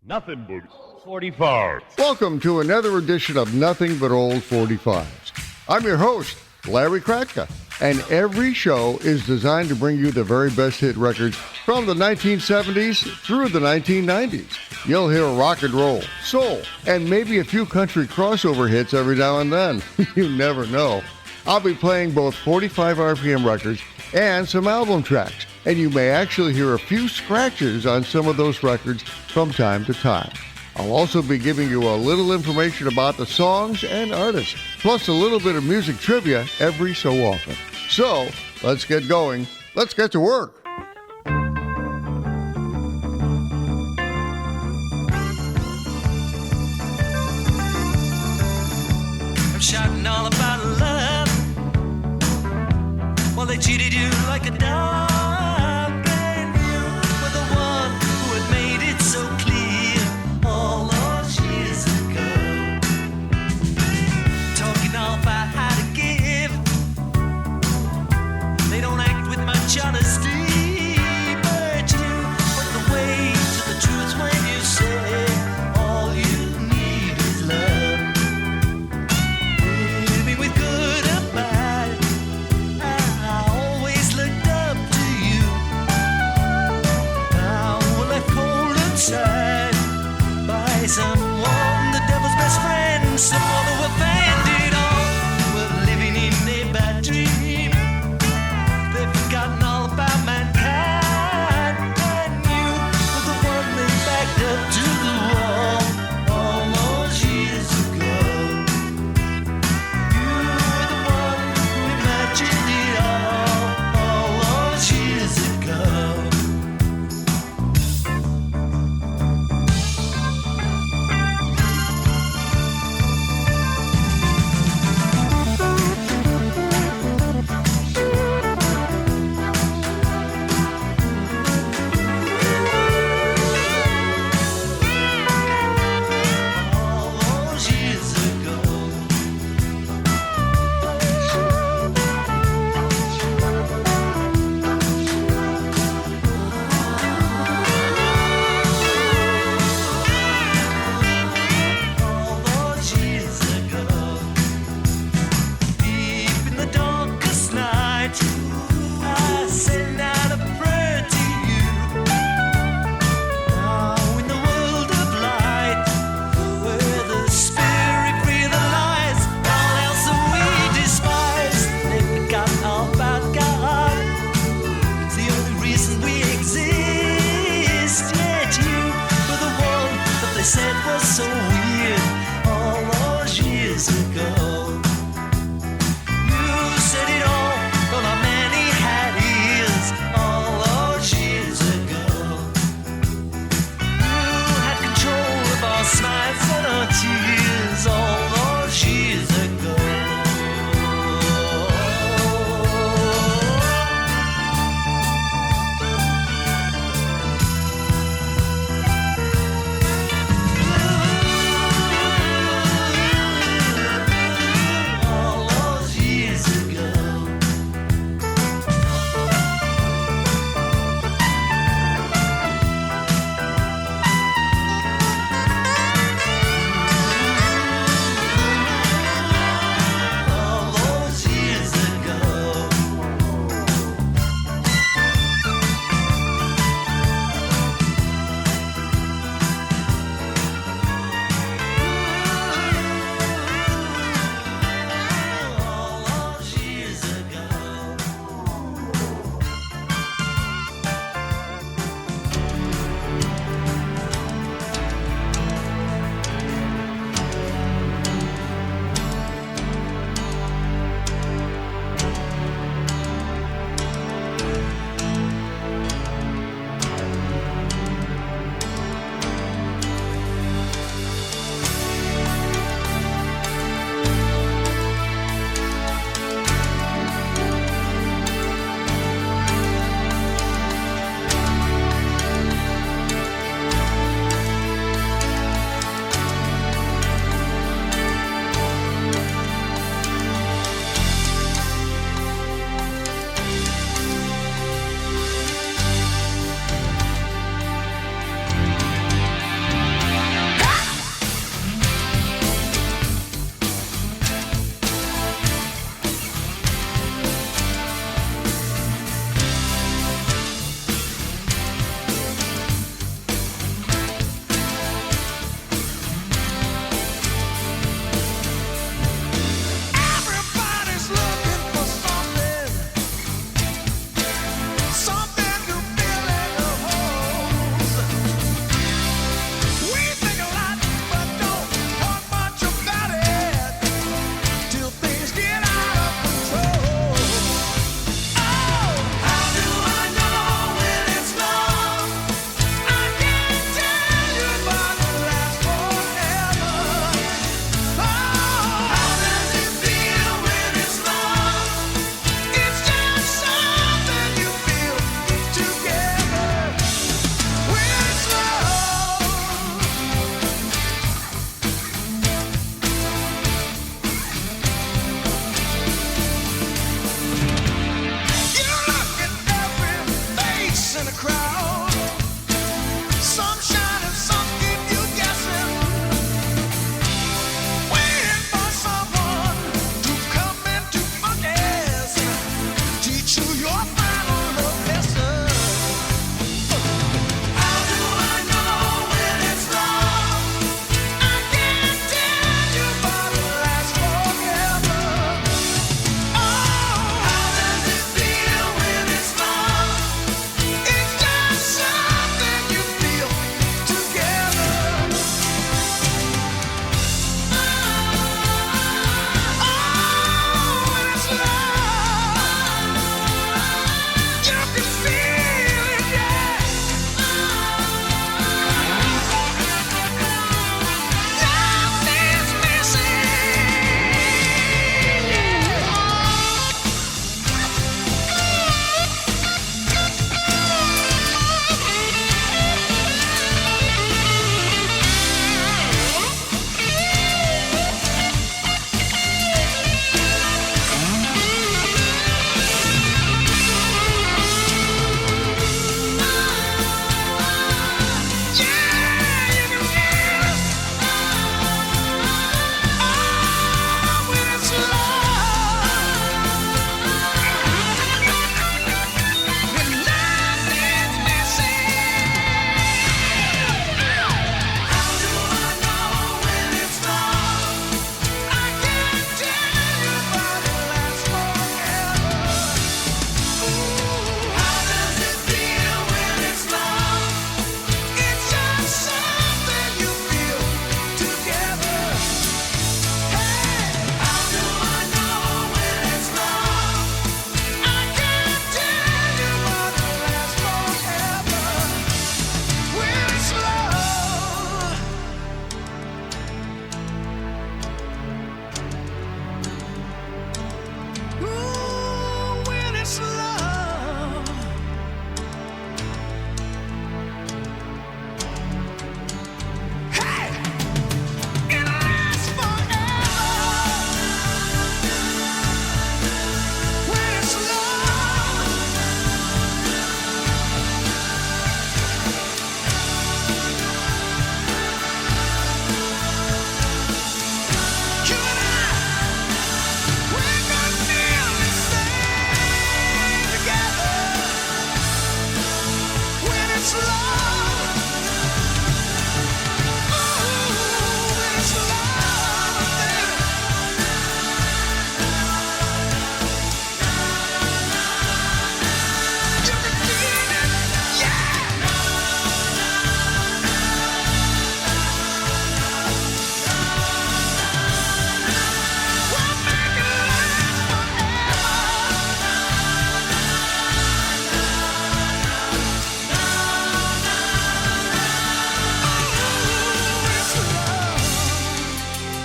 Nothing but 45. Welcome to another edition of Nothing But Old 45s. I'm your host, Larry Kratka, and every show is designed to bring you the very best hit records from the 1970s through the 1990s. You'll hear rock and roll, soul, and maybe a few country crossover hits every now and then. You never know. I'll be playing both 45 RPM records and some album tracks, and you may actually hear a few scratches on some of those records from time to time. I'll also be giving you a little information about the songs and artists, plus a little bit of music trivia every so often. So, let's get going. Let's get to work. I'm shouting all about love. Well, they cheated you like a dog. Honesty, but you put the way to the truth when you say all you need is love. Living with good or bad, I always looked up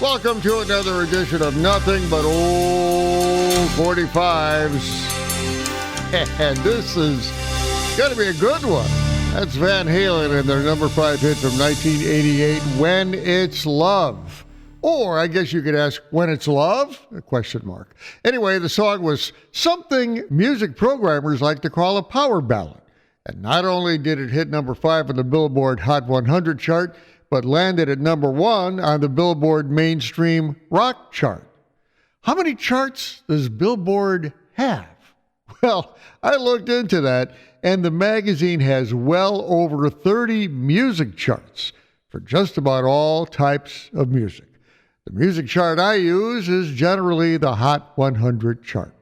Welcome to another edition of Nothing But Old 45s. And this is going to be a good one. That's Van Halen and their number 5 hit from 1988, When It's Love. Or I guess you could ask, when it's love? A question mark. Anyway, the song was something music programmers like to call a power ballad. And not only did it hit number 5 on the Billboard Hot 100 chart, but landed at number 1 on the Billboard Mainstream Rock chart. How many charts does Billboard have? Well, I looked into that, and the magazine has well over 30 music charts for just about all types of music. The music chart I use is generally the Hot 100 chart.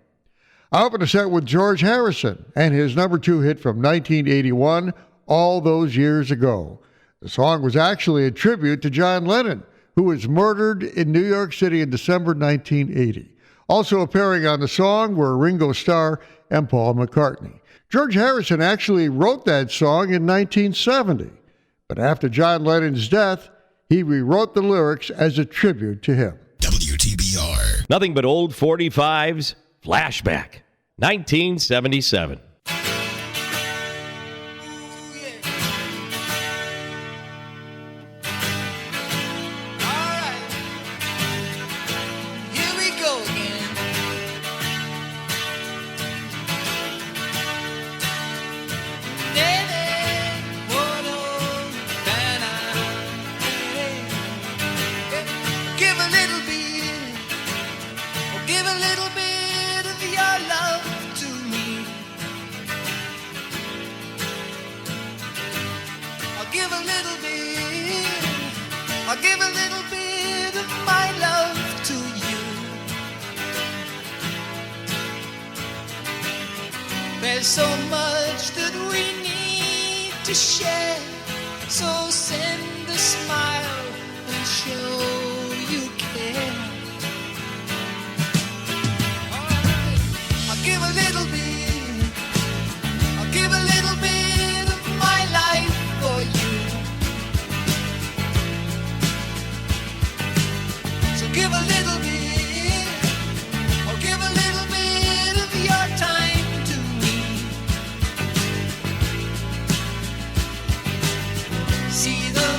I opened a set with George Harrison and his number 2 hit from 1981, All Those Years Ago. The song was actually a tribute to John Lennon, who was murdered in New York City in December 1980. Also appearing on the song were Ringo Starr and Paul McCartney. George Harrison actually wrote that song in 1970, but after John Lennon's death, he rewrote the lyrics as a tribute to him. WTBR. Nothing but old 45s. Flashback. 1977. There's so much that we need to share, so send a smile and show you care. I'll give a little bit, I'll give a little bit of my life for you. So give a little bit, or give a little bit of your time. See the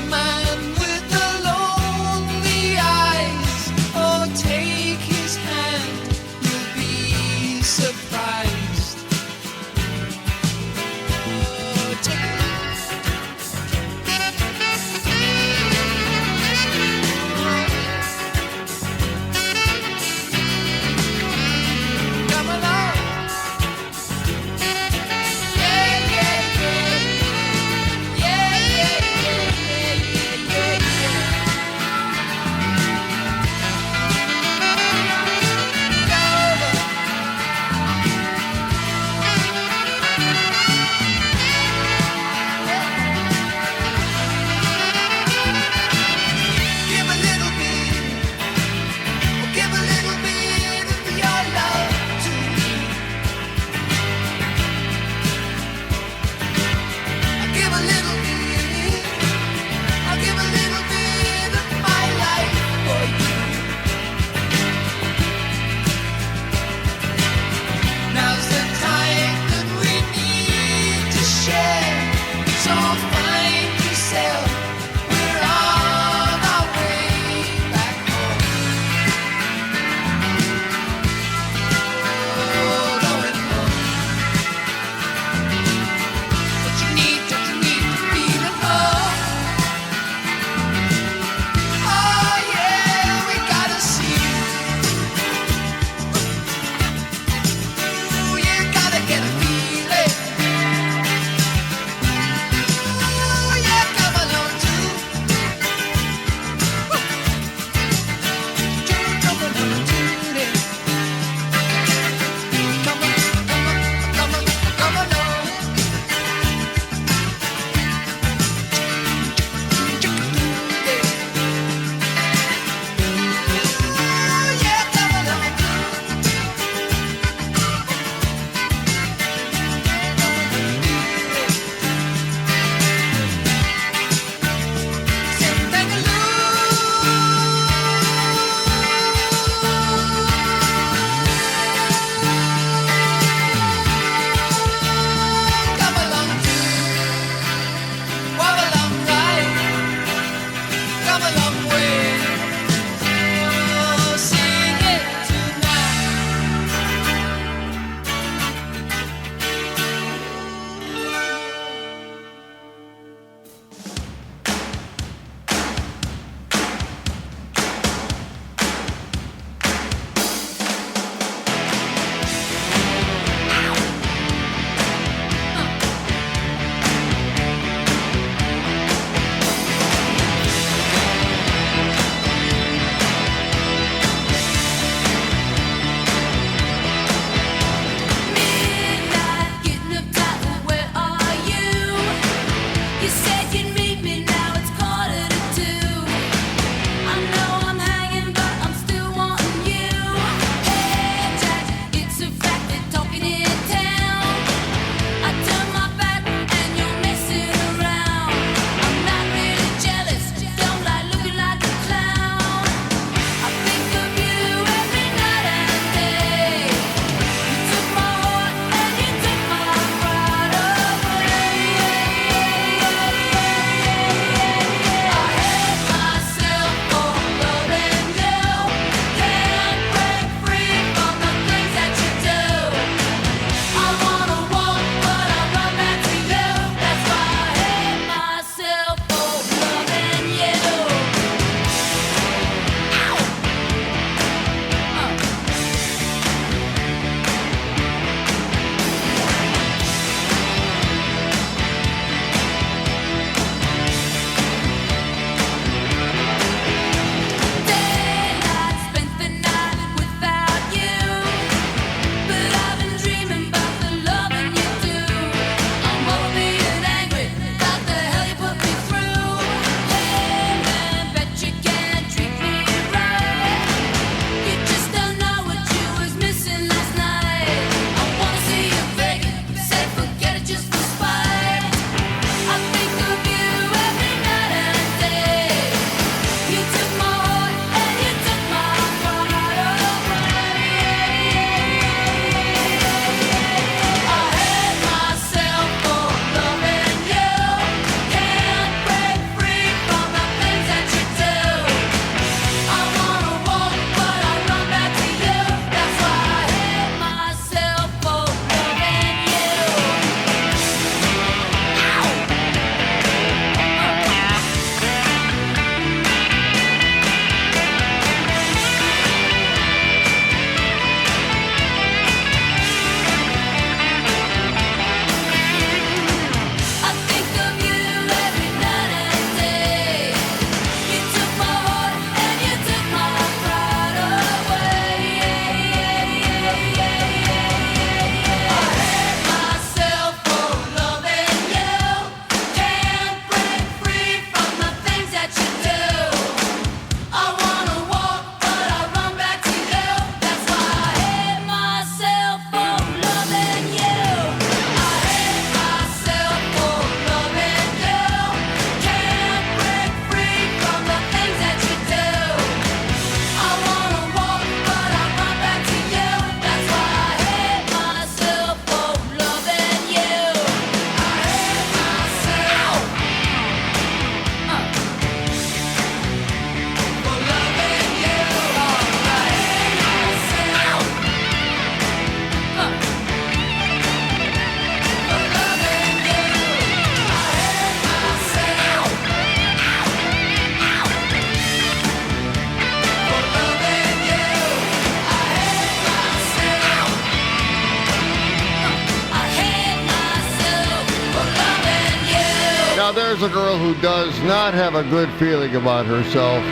Here's a girl who does not have a good feeling about herself.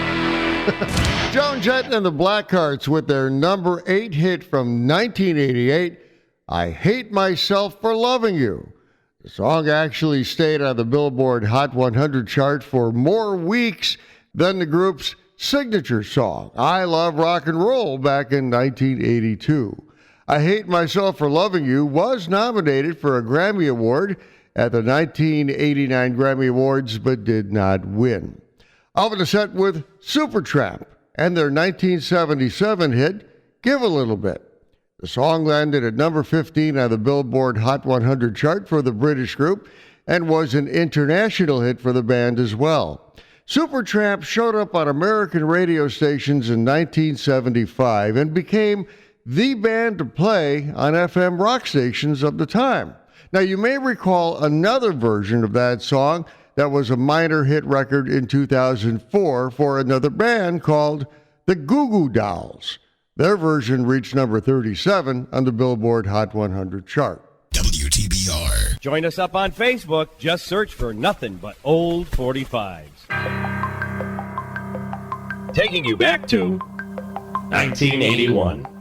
Joan Jett and the Blackhearts with their number 8 hit from 1988, I Hate Myself for Loving You. The song actually stayed on the Billboard Hot 100 chart for more weeks than the group's signature song, I Love Rock and Roll, back in 1982. I Hate Myself for Loving You was nominated for a Grammy Award at the 1989 Grammy Awards, but did not win. I'll be set with Supertramp and their 1977 hit, Give a Little Bit. The song landed at number 15 on the Billboard Hot 100 chart for the British group and was an international hit for the band as well. Supertramp showed up on American radio stations in 1975 and became the band to play on FM rock stations of the time. Now, you may recall another version of that song that was a minor hit record in 2004 for another band called the Goo Goo Dolls. Their version reached number 37 on the Billboard Hot 100 chart. WTBR. Join us up on Facebook. Just search for Nothing But Old 45s. Taking you back to 1981.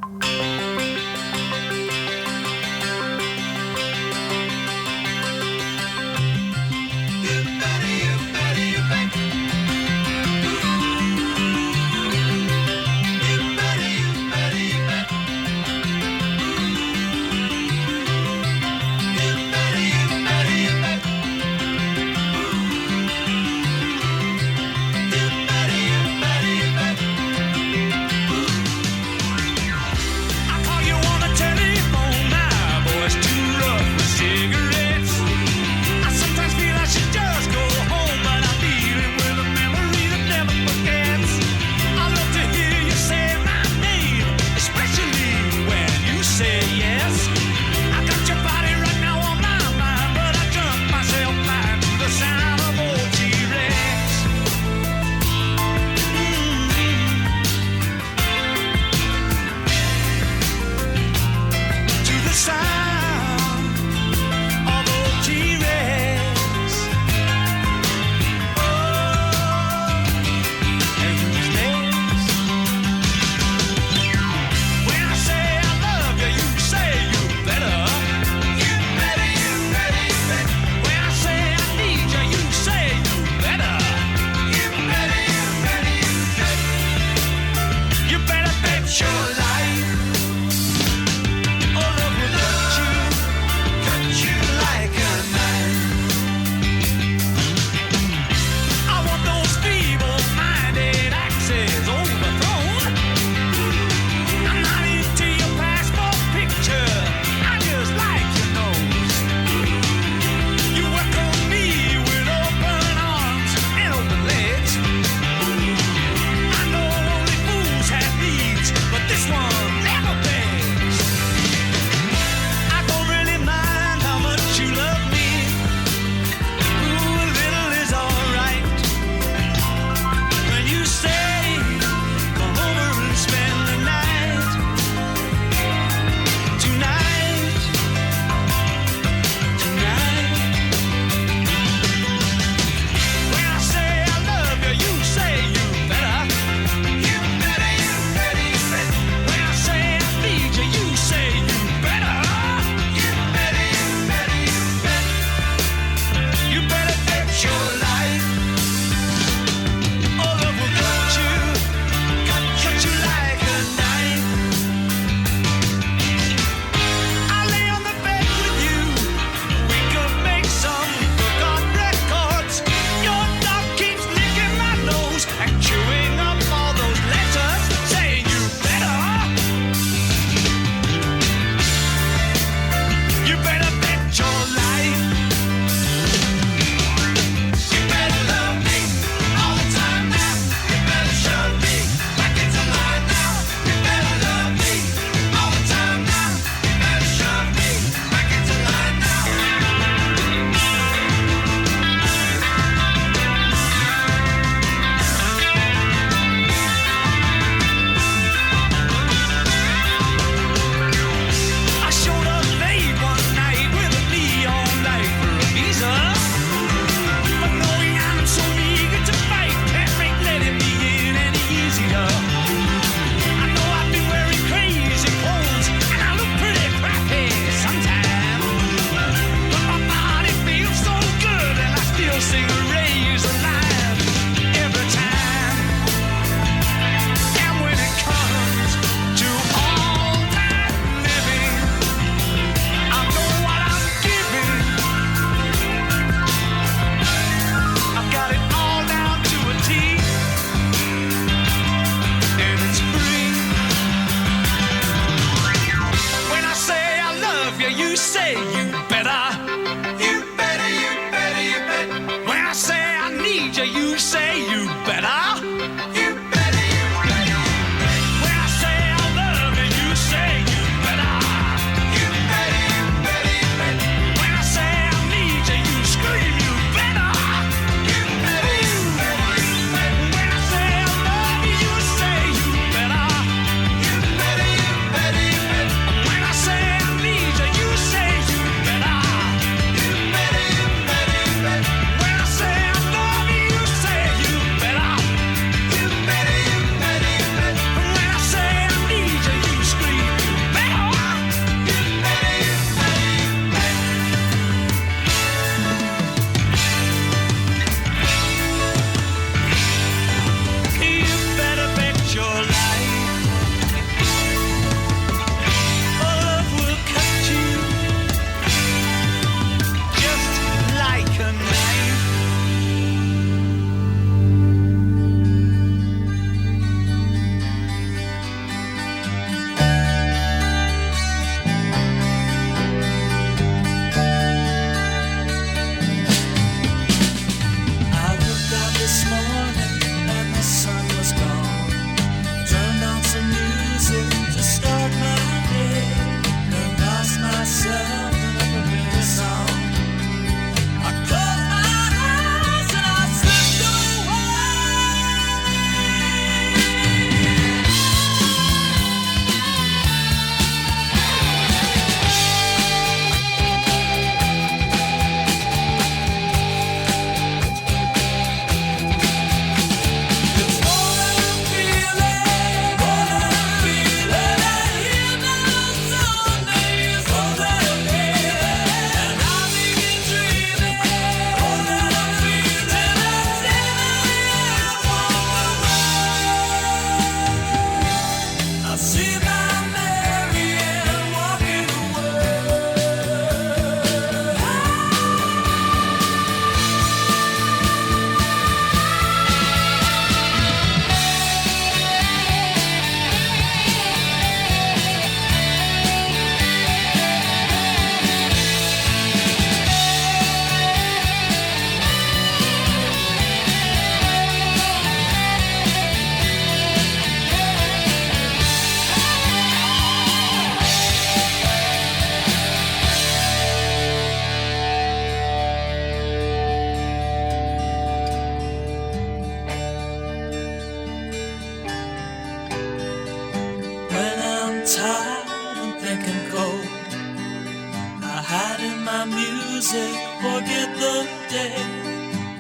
music, forget the day,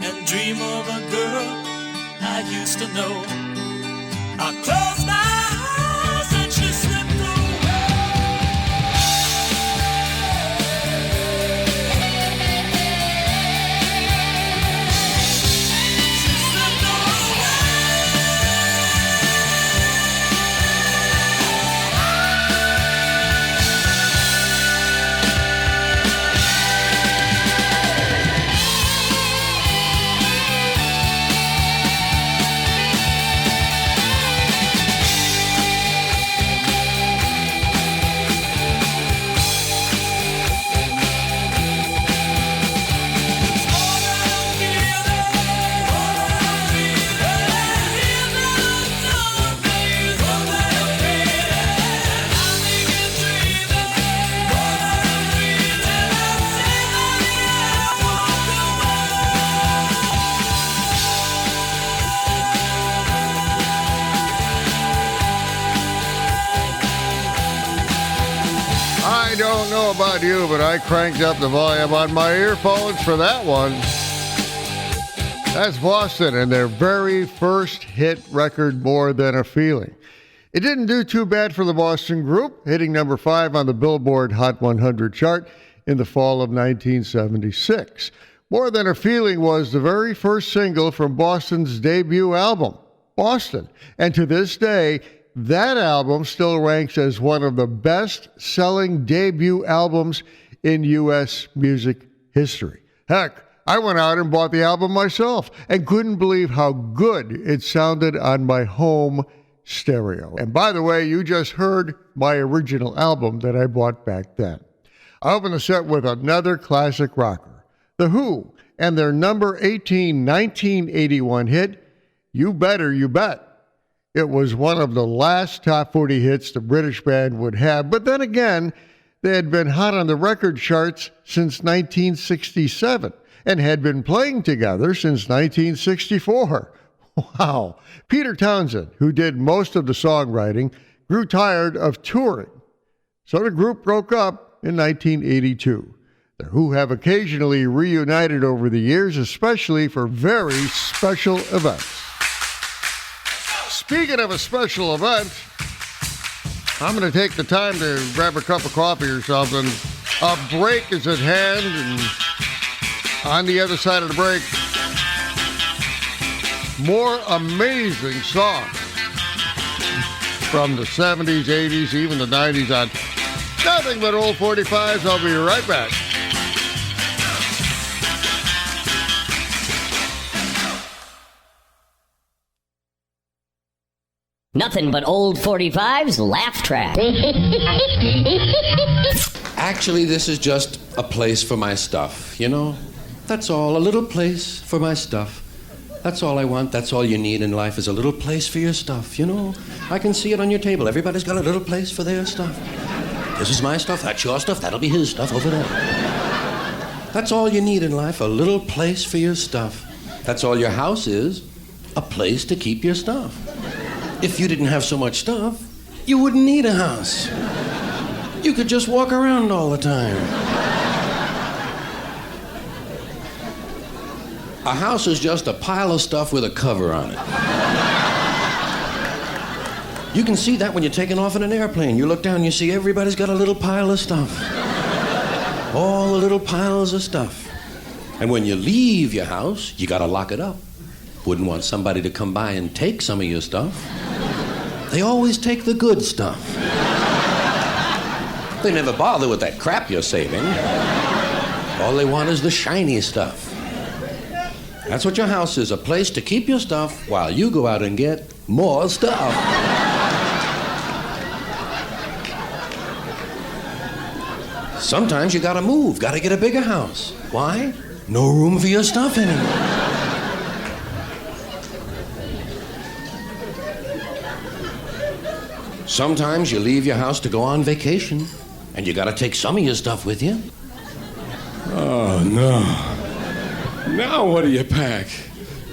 and dream of a girl I used to know. I close my eyes and she slipped away. She slipped away. I don't know about you, but I cranked up the volume on my earphones for that one. That's Boston and their very first hit record, More Than a Feeling. It didn't do too bad for the Boston group, hitting number 5 on the Billboard Hot 100 chart in the fall of 1976. More Than a Feeling was the very first single from Boston's debut album, Boston. And to this day, that album still ranks as one of the best-selling debut albums in U.S. music history. Heck, I went out and bought the album myself and couldn't believe how good it sounded on my home stereo. And by the way, you just heard my original album that I bought back then. I open the set with another classic rocker, The Who, and their number 18 1981 hit, You Better You Bet. It was one of the last top 40 hits the British band would have, but then again, they had been hot on the record charts since 1967 and had been playing together since 1964. Wow. Peter Townsend, who did most of the songwriting, grew tired of touring, so the group broke up in 1982. The Who have occasionally reunited over the years, especially for very special events. Speaking of a special event, I'm going to take the time to grab a cup of coffee or something. A break is at hand, and on the other side of the break, more amazing songs from the 70s, 80s, even the 90s on Nothing But Old 45s. I'll be right back. Nothing but old 45's laugh track. Actually, this is just a place for my stuff, you know? That's all, a little place for my stuff. That's all I want, that's all you need in life is a little place for your stuff, you know? I can see it on your table. Everybody's got a little place for their stuff. This is my stuff, that's your stuff, that'll be his stuff over there. That's all you need in life, a little place for your stuff. That's all your house is, a place to keep your stuff. If you didn't have so much stuff, you wouldn't need a house. You could just walk around all the time. A house is just a pile of stuff with a cover on it. You can see that when you're taking off in an airplane. You look down, you see everybody's got a little pile of stuff. All the little piles of stuff. And when you leave your house, you gotta lock it up. Wouldn't want somebody to come by and take some of your stuff. They always take the good stuff. They never bother with that crap you're saving. All they want is the shiny stuff. That's what your house is, a place to keep your stuff while you go out and get more stuff. Sometimes you gotta move, gotta get a bigger house. Why? No room for your stuff anymore. Sometimes you leave your house to go on vacation, and you gotta take some of your stuff with you. Oh, no. Now what do you pack?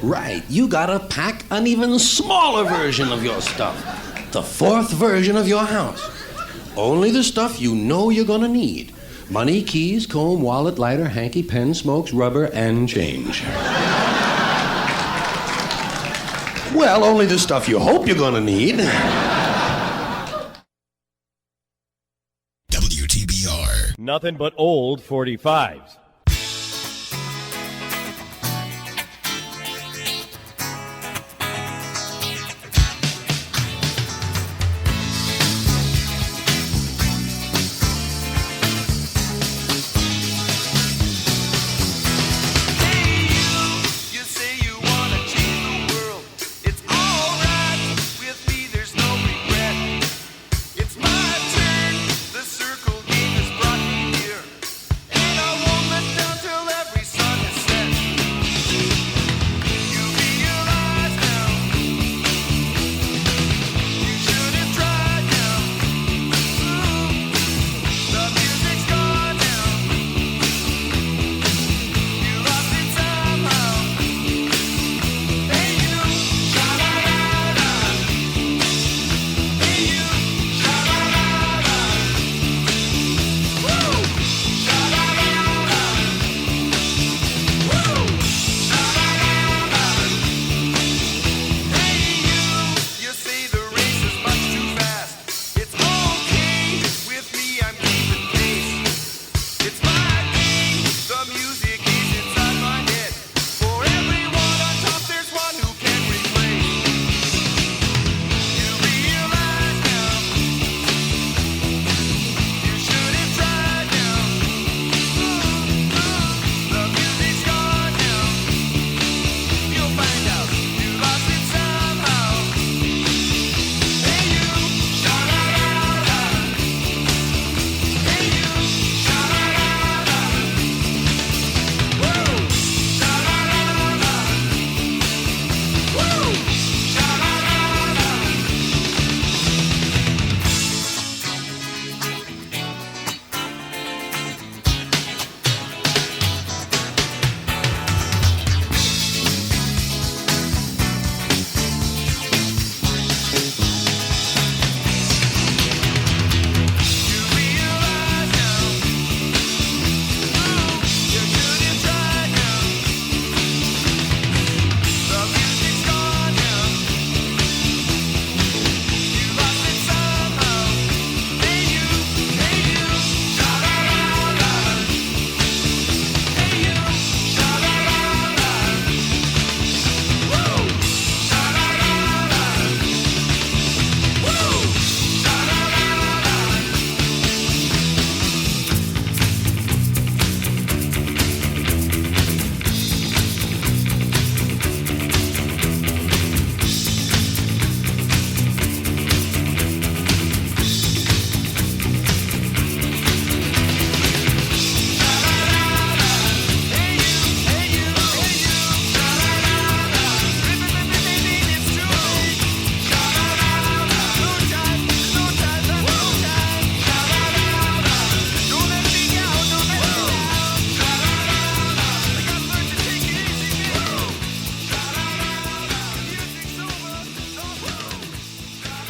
Right, you gotta pack an even smaller version of your stuff. The fourth version of your house. Only the stuff you know you're gonna need. Money, keys, comb, wallet, lighter, hanky, pen, smokes, rubber, and change. Well, only the stuff you hope you're gonna need. WTBR. Nothing but old 45s.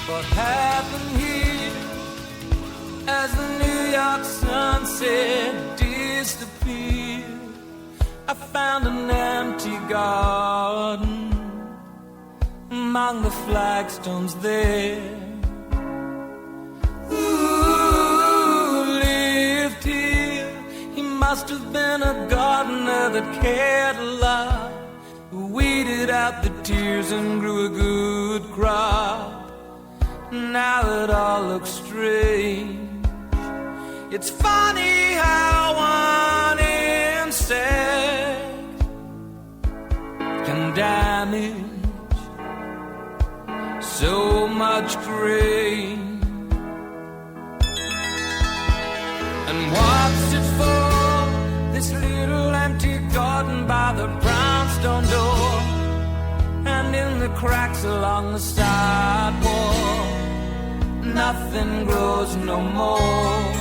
What happened here as the New York sunset disappeared? I found an empty garden among the flagstones there. Who lived here? He must have been a gardener that cared a lot, who weeded out the tears and grew a good crop. Now it all looks strange. It's funny how one insect can damage so much grain. And what's it for, this little empty garden by the brownstone door, and in the cracks along the sidewalk, nothing grows no more.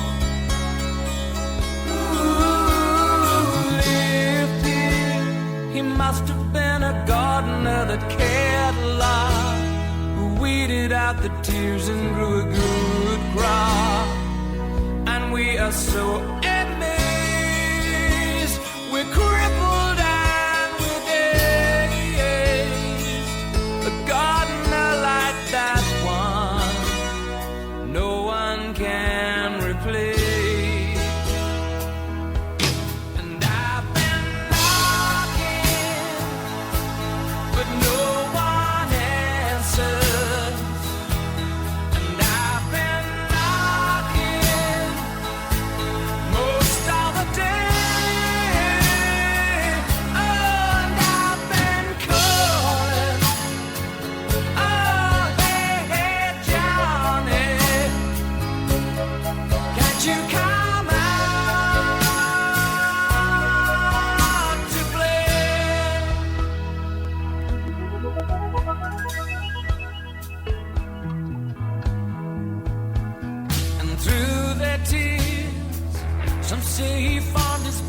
Who lived here? He must have been a gardener that cared a lot, who weeded out the tears and grew a good crop. And we are so ignorant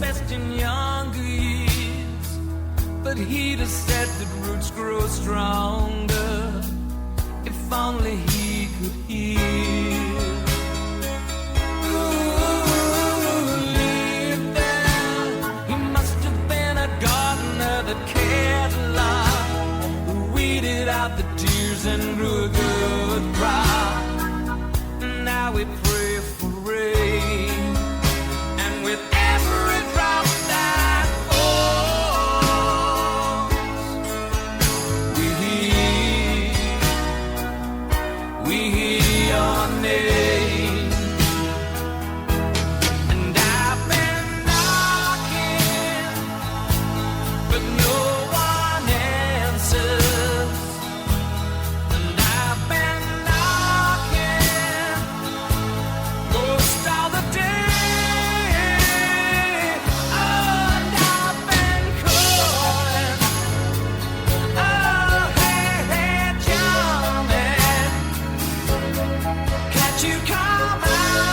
best in younger years, but he'd have said that roots grow stronger if only he could hear. Ooh, lived there. He must have been a gardener that cared a lot, who weeded out the tears and grew a good crop. Now we pray for rain, and with every drop that falls, we hear your name. And I've been knocking, but no one answers. And I've been knocking most of the day. And I've been calling, oh hey hey Johnny, can't you come out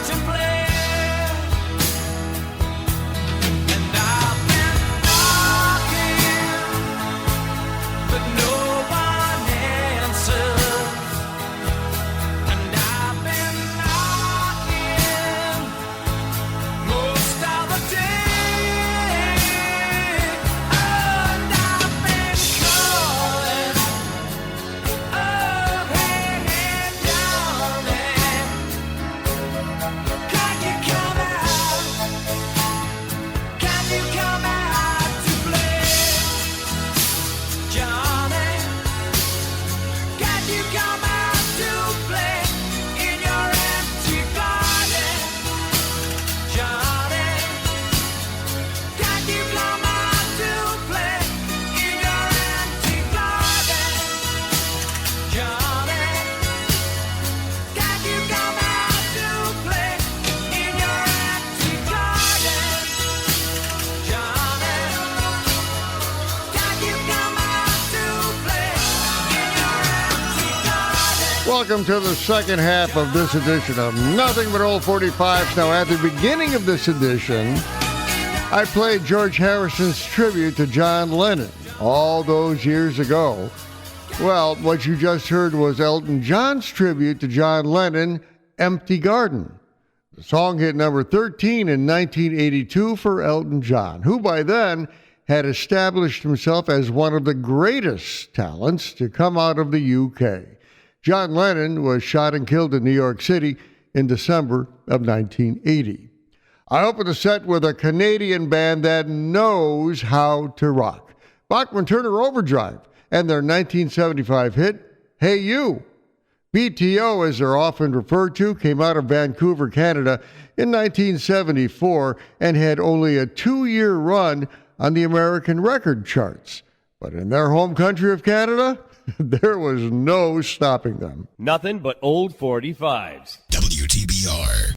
to play? And I've been knocking, but no one answers. And I've been knocking most of the day. And I've been calling, oh hey hey Johnny, can you come out? Can you come out to play? Johnny, can you come out to play in your empty garden? Johnny, can you come out to play in your empty garden? Johnny, can you come out to play in your empty garden? Johnny, can you come out to play in your empty garden? Welcome to the second half of this edition of Nothing But Old 45s. Now, at the beginning of this edition, I played George Harrison's tribute to John Lennon all those years ago. Well, what you just heard was Elton John's tribute to John Lennon, Empty Garden. The song hit number 13 in 1982 for Elton John, who by then had established himself as one of the greatest talents to come out of the UK. John Lennon was shot and killed in New York City in December of 1980. I opened the set with a Canadian band that knows how to rock, Bachman Turner Overdrive, and their 1975 hit, Hey You. BTO, as they're often referred to, came out of Vancouver, Canada in 1974 and had only a 2-year run on the American record charts. But in their home country of Canada, there was no stopping them. Nothing but old 45s. WTBR.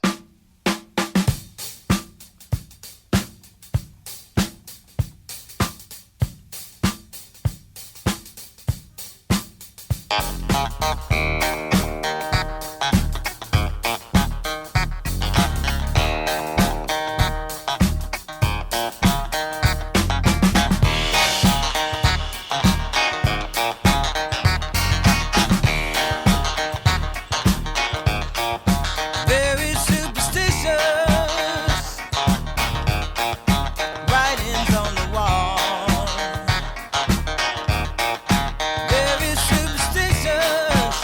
Very superstitious writings on the wall. Very superstitious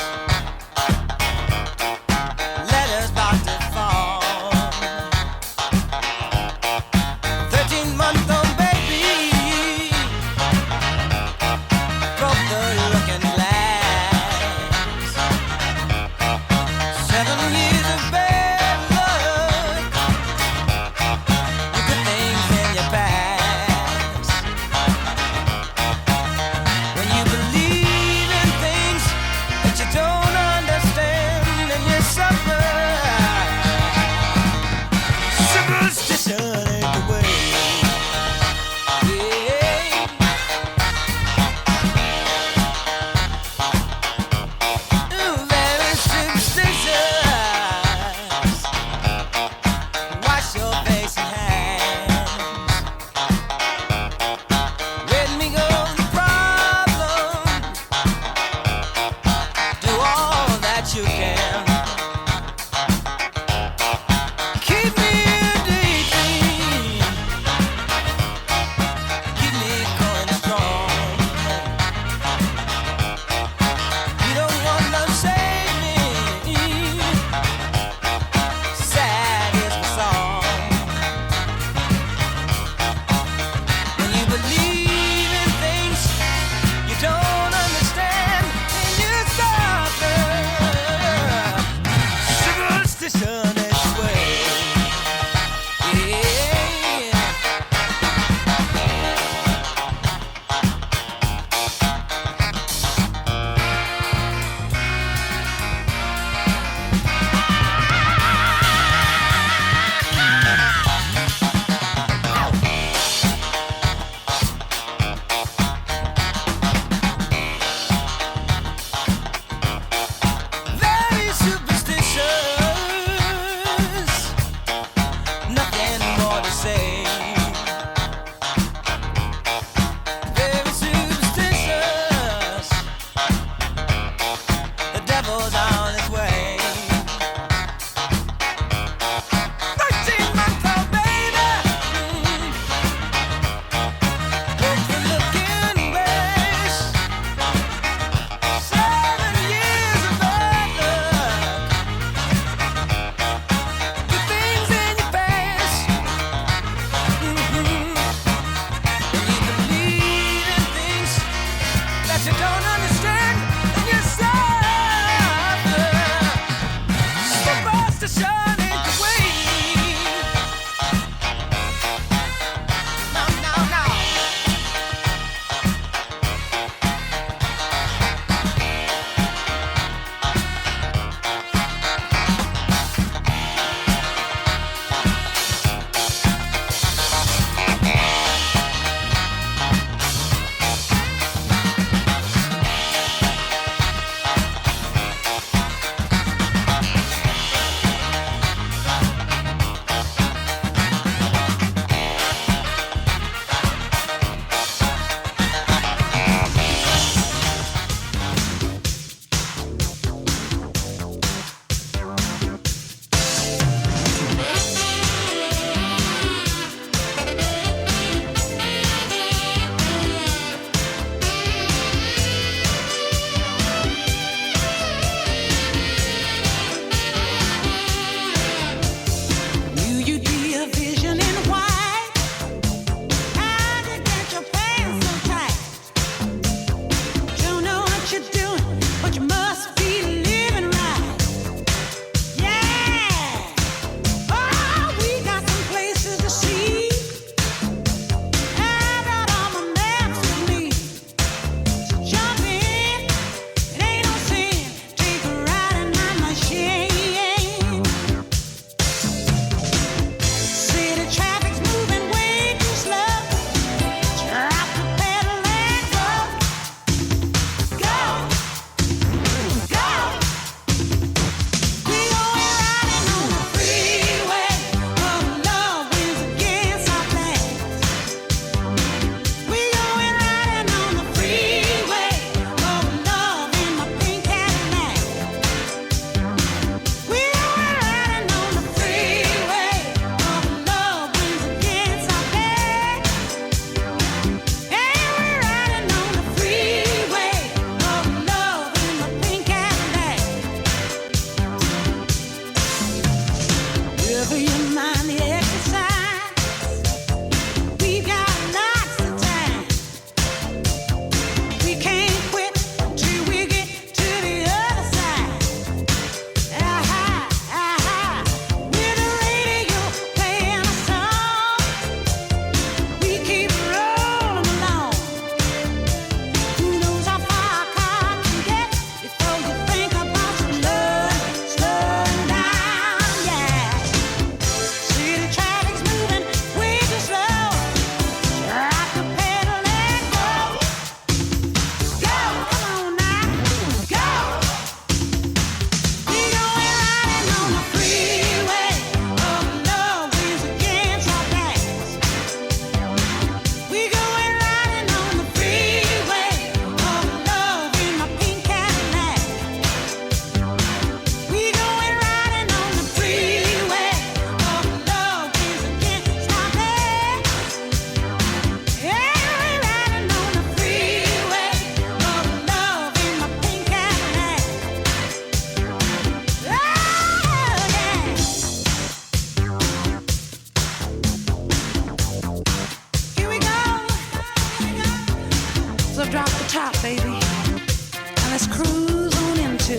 drop the top, baby. And let's cruise on into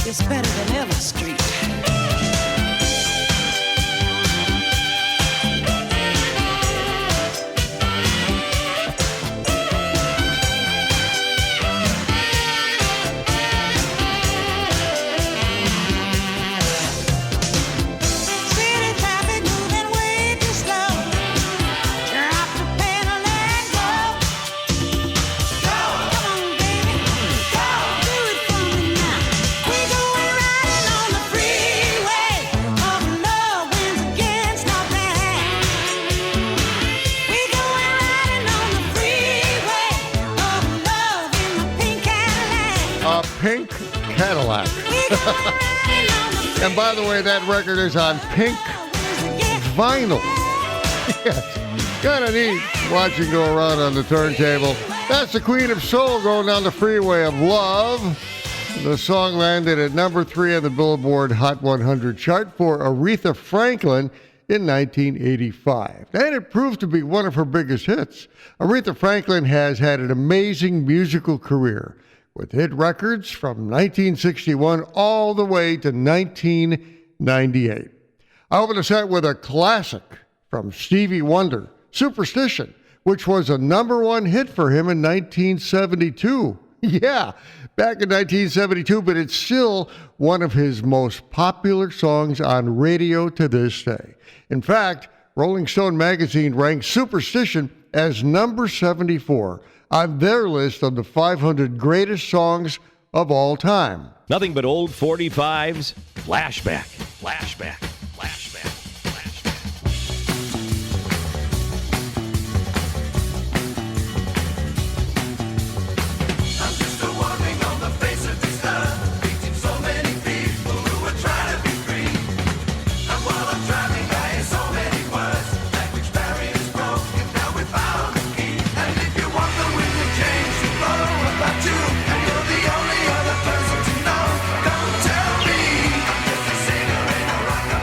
It's Better Than Ever Street. Pink Cadillac. And by the way, that record is on pink vinyl. Yes, kind of neat watching go around on the turntable. That's the Queen of Soul going down the freeway of love. The song landed at number 3 on the Billboard Hot 100 chart for Aretha Franklin in 1985. And it proved to be one of her biggest hits. Aretha Franklin has had an amazing musical career, with hit records from 1961 all the way to 1998. I open the set with a classic from Stevie Wonder, Superstition, which was a number 1 hit for him in 1972. Yeah, back in 1972, but it's still one of his most popular songs on radio to this day. In fact, Rolling Stone magazine ranked Superstition as number 74 on their list of the 500 greatest songs of all time. Nothing but old 45s, flashback, flashback, flashback, flashback. I'm just a wandering on the face of this earth, meeting so many people who are trying to be free. And while I'm driving, I hear so many words, language barriers broken, now we found the key. And if you want the wind to change to blow about you, and you're the only other person to know, don't tell me I'm just a singer in a rock and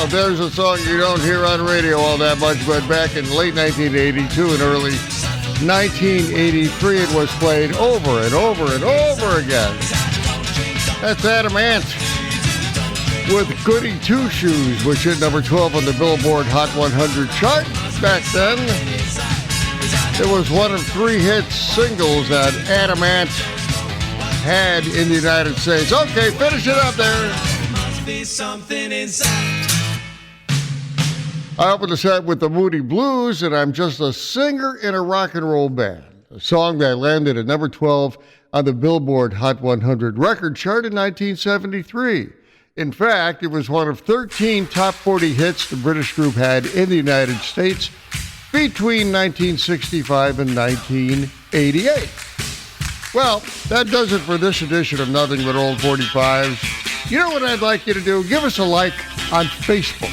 Now, there's a song you don't hear on radio all that much, but back in late 1982 and early 1983, it was played over and over and over again. That's Adam Ant with Goody Two Shoes, which hit number 12 on the Billboard Hot 100 chart back then. It was one of 3 hit singles that Adam Ant had in the United States. Okay, finish it up there. Must be something inside. I opened the set with the Moody Blues, and I'm just a singer in a rock and roll band. A song that landed at number 12 on the Billboard Hot 100 record chart in 1973. In fact, it was one of 13 top 40 hits the British group had in the United States between 1965 and 1988. Well, that does it for this edition of Nothing But Old 45s. You know what I'd like you to do? Give us a like on Facebook.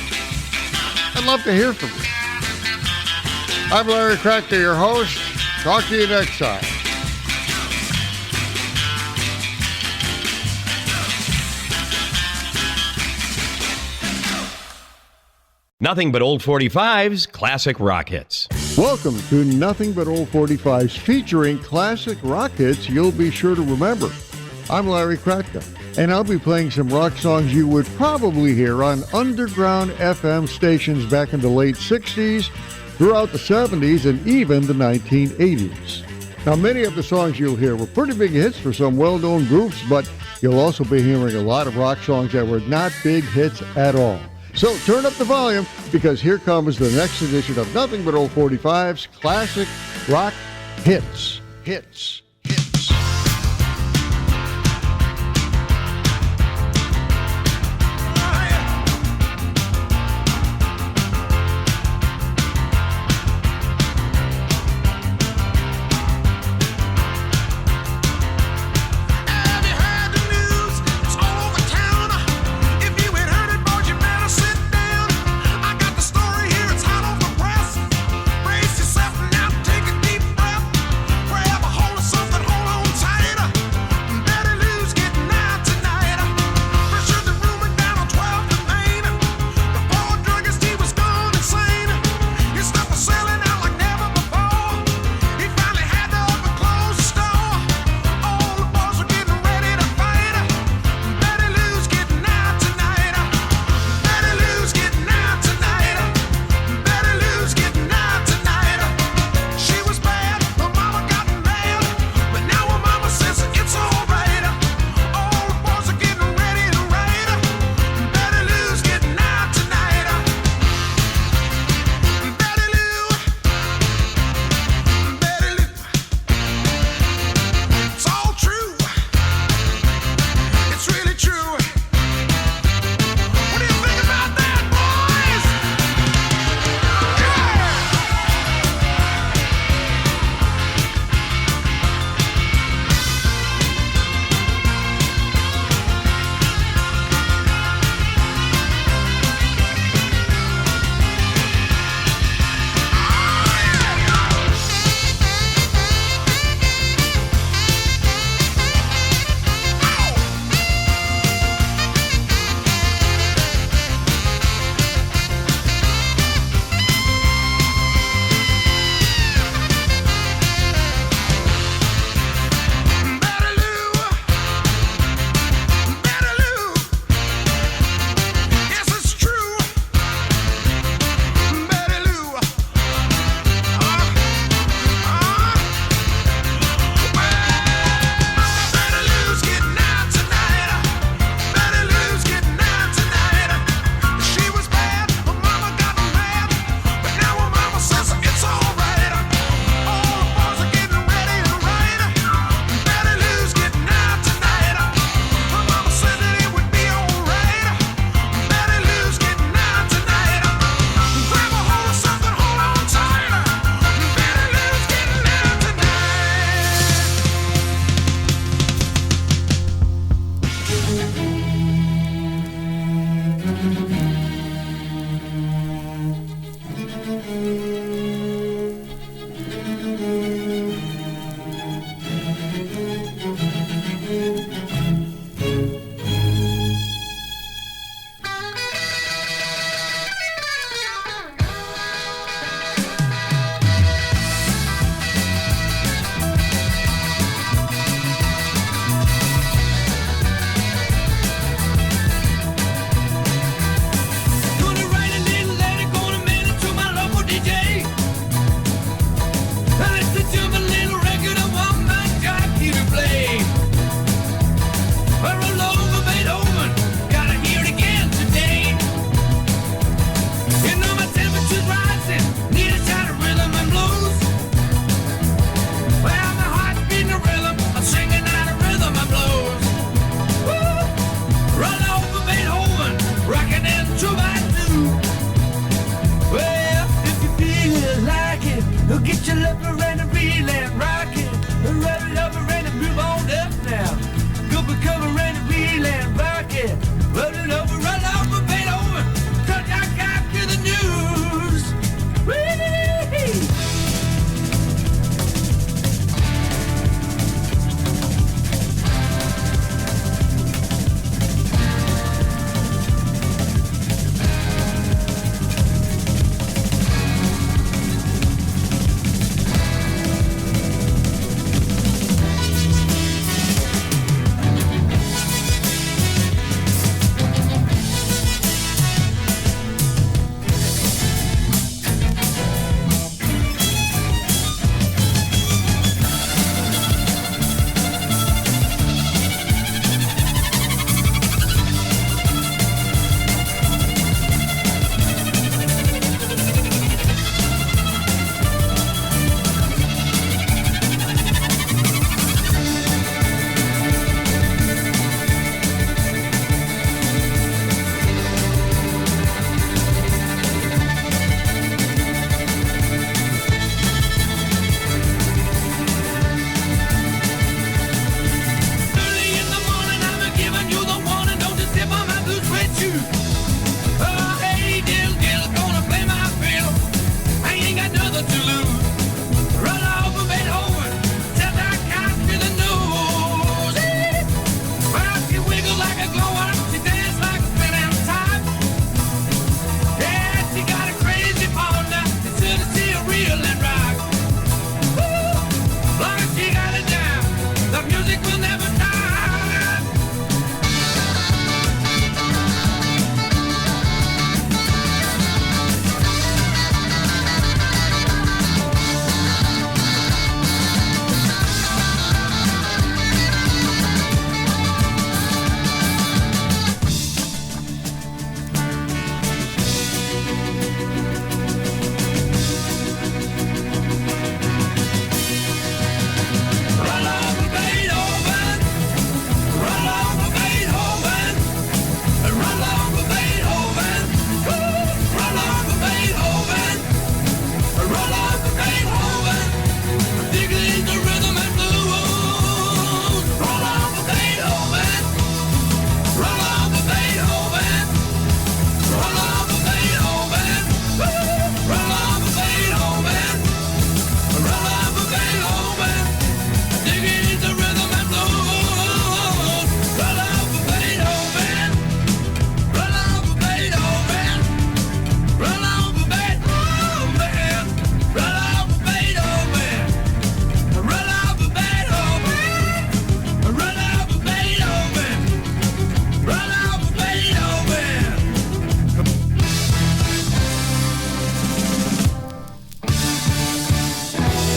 I'd love to hear from you. I'm Larry Kratka, your host. Talk to you next time. Nothing But Old 45's classic rock hits. Welcome to Nothing But Old 45s, featuring classic rock hits you'll be sure to remember. I'm Larry Kratka, and I'll be playing some rock songs you would probably hear on underground FM stations back in the late 60s, throughout the 70s, and even the 1980s. Now, many of the songs you'll hear were pretty big hits for some well-known groups, but you'll also be hearing a lot of rock songs that were not big hits at all. So turn up the volume, because here comes the next edition of Nothing But Old 45's classic rock hits. Hits. Brace yourself now, take a deep breath. Grab a hold of something.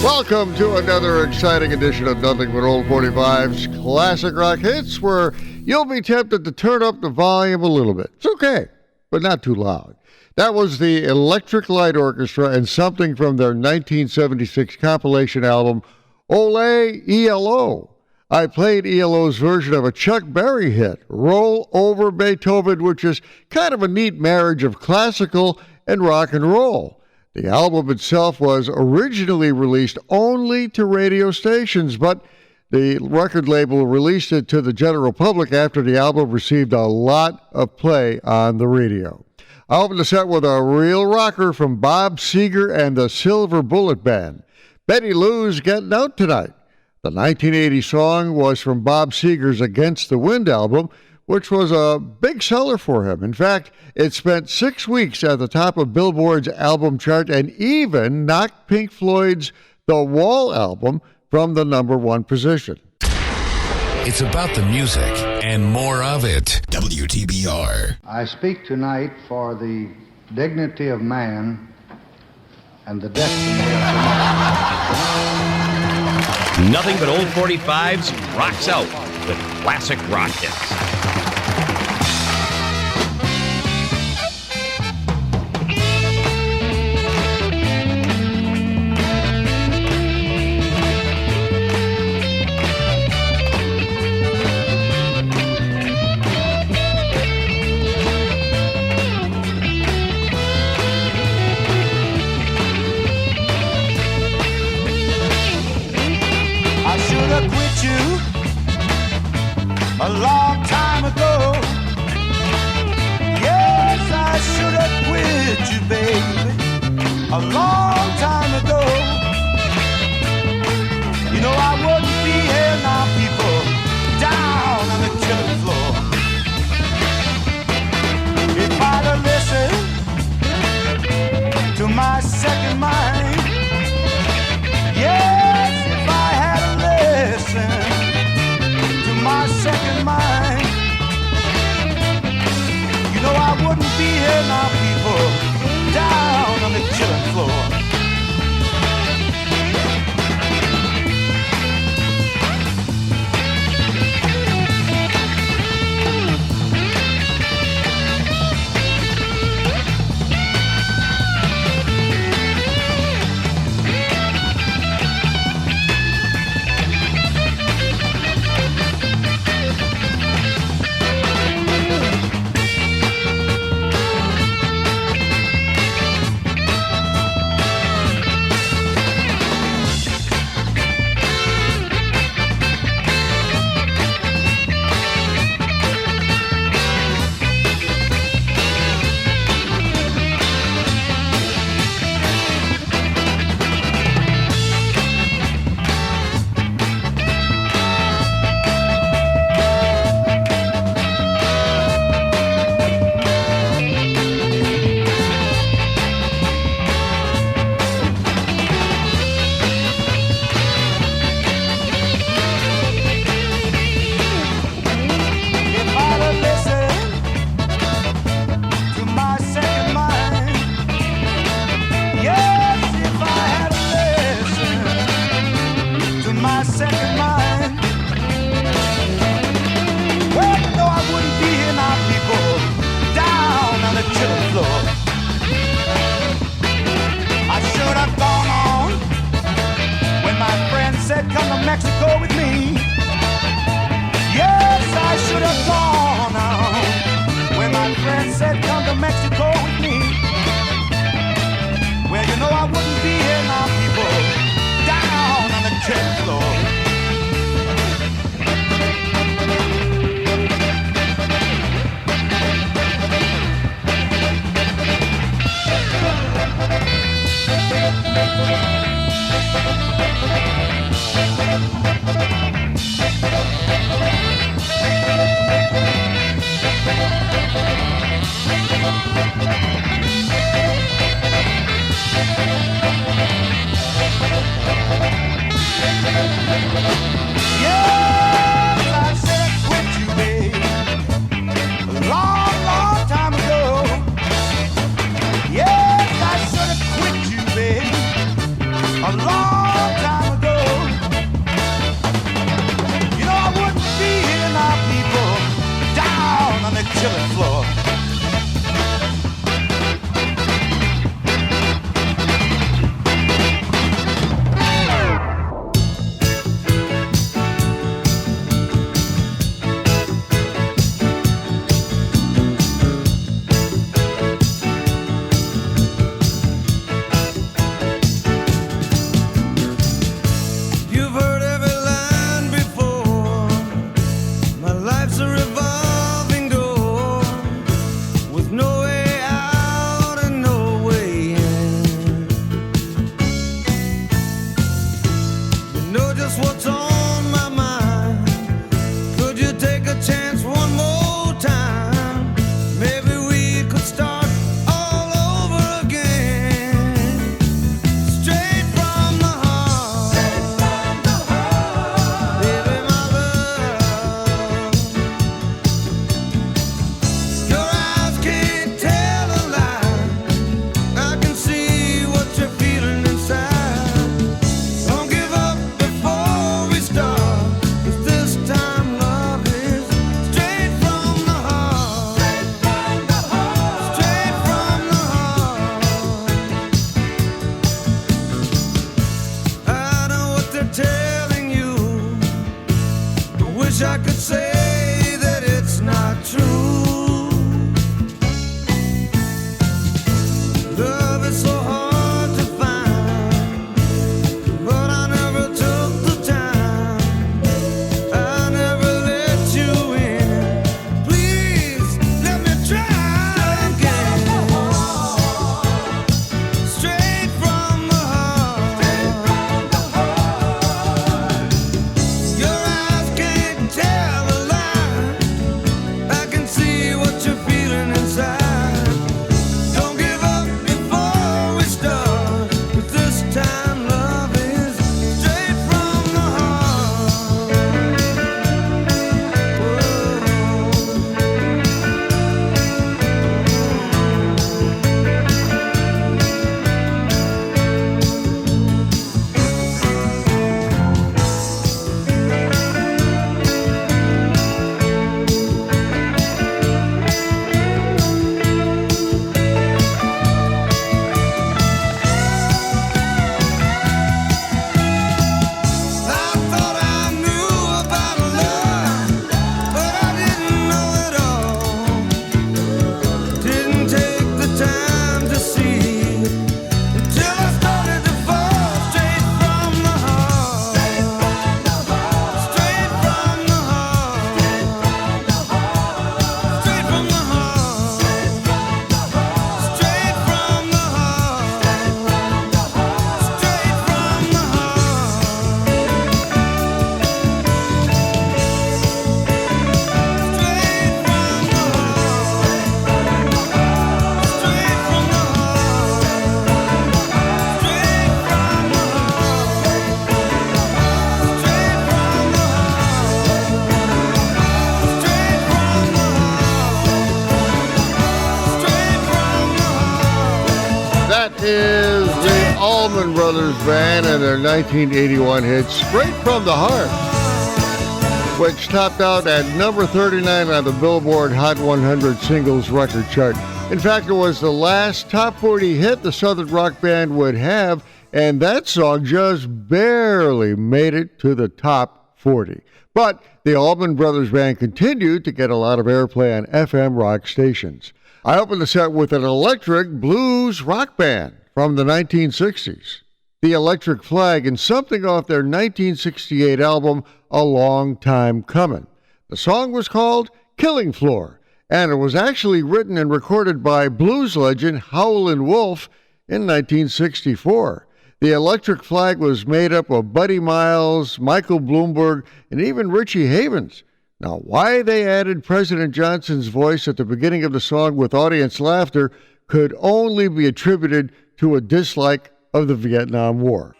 Welcome to another exciting edition of Nothing But Old 45's Classic Rock Hits, where you'll be tempted to turn up the volume a little bit. It's okay, but not too loud. That was the Electric Light Orchestra and something from their 1976 compilation album, Ole ELO. I played ELO's version of a Chuck Berry hit, Roll Over Beethoven, which is kind of a neat marriage of classical and rock and roll. The album itself was originally released only to radio stations, but the record label released it to the general public after the album received a lot of play on the radio. I opened the set with a real rocker from Bob Seger and the Silver Bullet Band. Betty Lou's Getting Out Tonight. The 1980 song was from Bob Seger's Against the Wind album, which was a big seller for him. In fact, it spent 6 weeks at the top of Billboard's album chart and even knocked Pink Floyd's The Wall album from the #1 position. It's about the music and more of it. WTBR. I speak tonight for the dignity of man and the destiny of man. Nothing But Old 45s rocks out with classic rock hits. A long time ago. Yes, I should have quit you, baby, a long time ago. You know I wouldn't be here now, people, down on the killing floor. If I'd have listened to my second mind, yes, if I had listened my second mind, you know I wouldn't be here now, people, down on the killing floor. Allman Brothers Band and their 1981 hit Straight from the Heart, which topped out at number 39 on the Billboard Hot 100 Singles Record Chart. In fact, it was the last top 40 hit the Southern rock band would have, and that song just barely made it to the top 40. But the Allman Brothers Band continued to get a lot of airplay on FM rock stations. I opened the set with an electric blues rock band from the 1960s, the Electric Flag, and something off their 1968 album, A Long Time Comin'. The song was called Killing Floor, and it was actually written and recorded by blues legend Howlin' Wolf in 1964. The Electric Flag was made up of Buddy Miles, Michael Bloomberg, and even Richie Havens. Now, why they added President Johnson's voice at the beginning of the song with audience laughter could only be attributed to a dislike of the Vietnam War.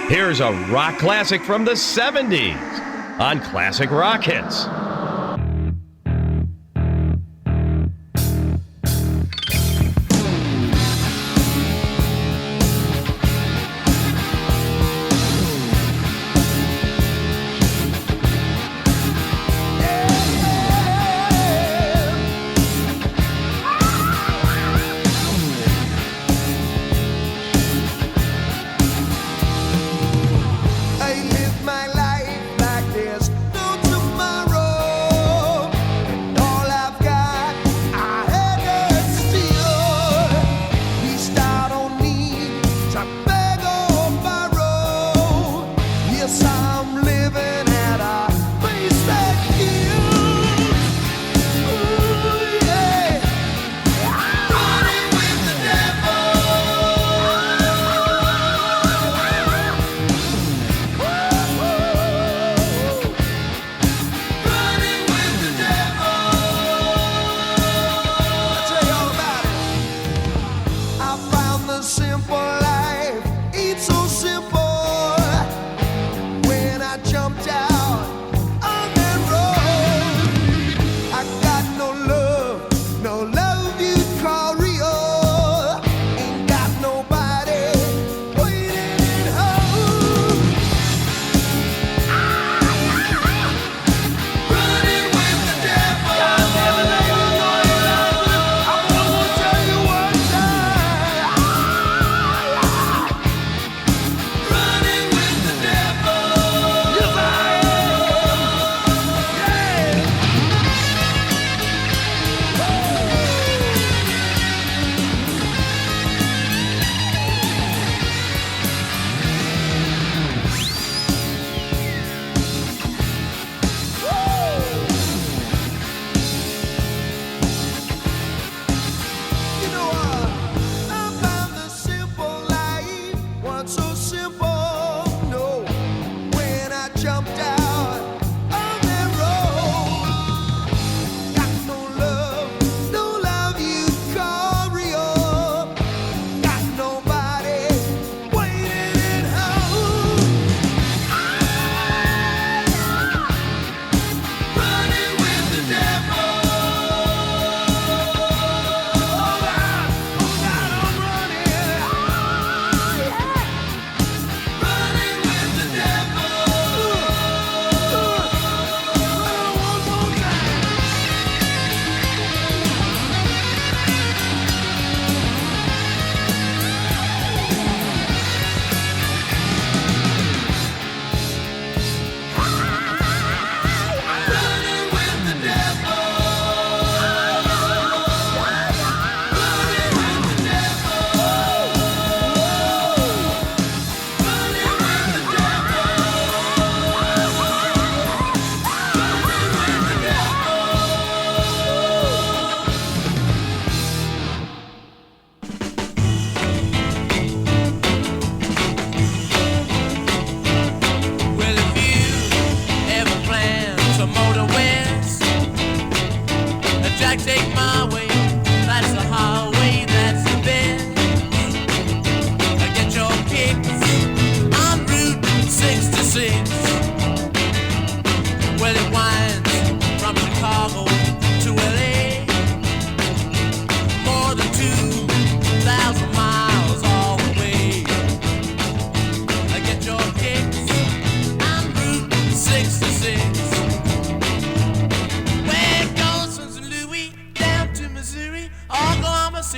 Here's a rock classic from the 70s on Classic Rock Hits. I live my life like there's no tomorrow.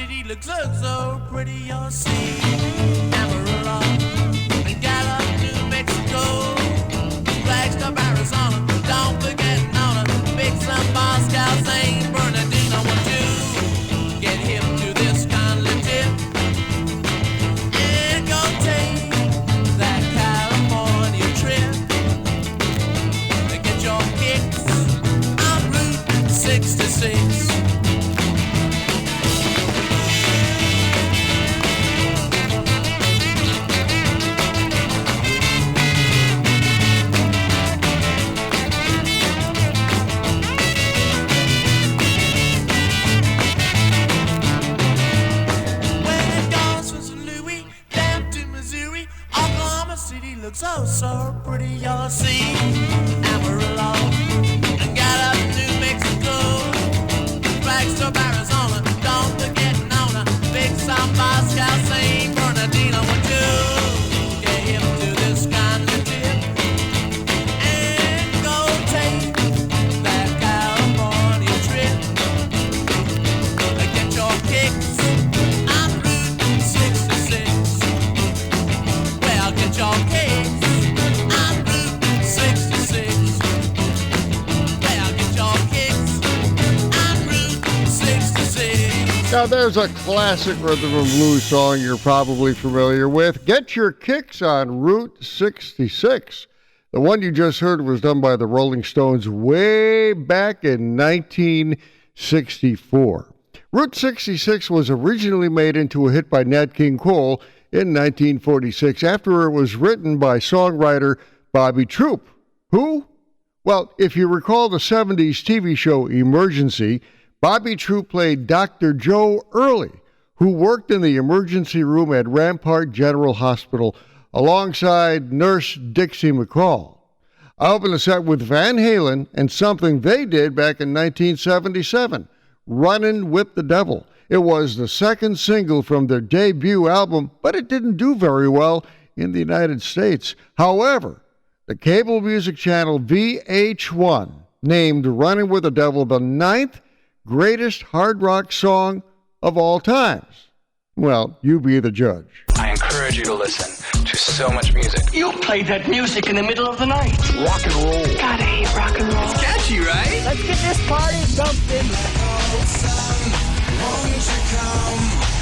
City looks so pretty, you'll see. Amarillo and Gallup, New Mexico, Flagstaff, Arizona. Don't forget Nona, Big Sun, Moscow, St. Bernardino. Want to get hip to this kindly tip and go take that California trip. Get your kicks on Route 66. So pretty, you'll see. Amarillo and Gallup, New Mexico, Flagstaff, Arizona. Don't forget Nona, Big Sun, Moscow, St. Bernardino. Want to get hip to this kind of tip and go take that California trip. Get your kicks on Route 66. Well, get your kicks. Now, there's a classic rhythm and blues song you're probably familiar with. Get Your Kicks on Route 66. The one you just heard was done by the Rolling Stones way back in 1964. Route 66 was originally made into a hit by Nat King Cole in 1946 after it was written by songwriter Bobby Troup. Who? Well, if you recall the 70s TV show Emergency, Bobby Troup played Dr. Joe Early, who worked in the emergency room at Rampart General Hospital alongside Nurse Dixie McCall. I opened the set with Van Halen and something they did back in 1977, Runnin' with the Devil. It was the second single from their debut album, but it didn't do very well in the United States. However, the cable music channel VH1 named Runnin' with the Devil the 9th greatest hard rock song of all times. Well, you be the judge. I encourage you to listen to so much music. You played that music in the middle of the night. Rock and roll. God, I hate rock and roll. It's catchy, right? Let's get this party jumping.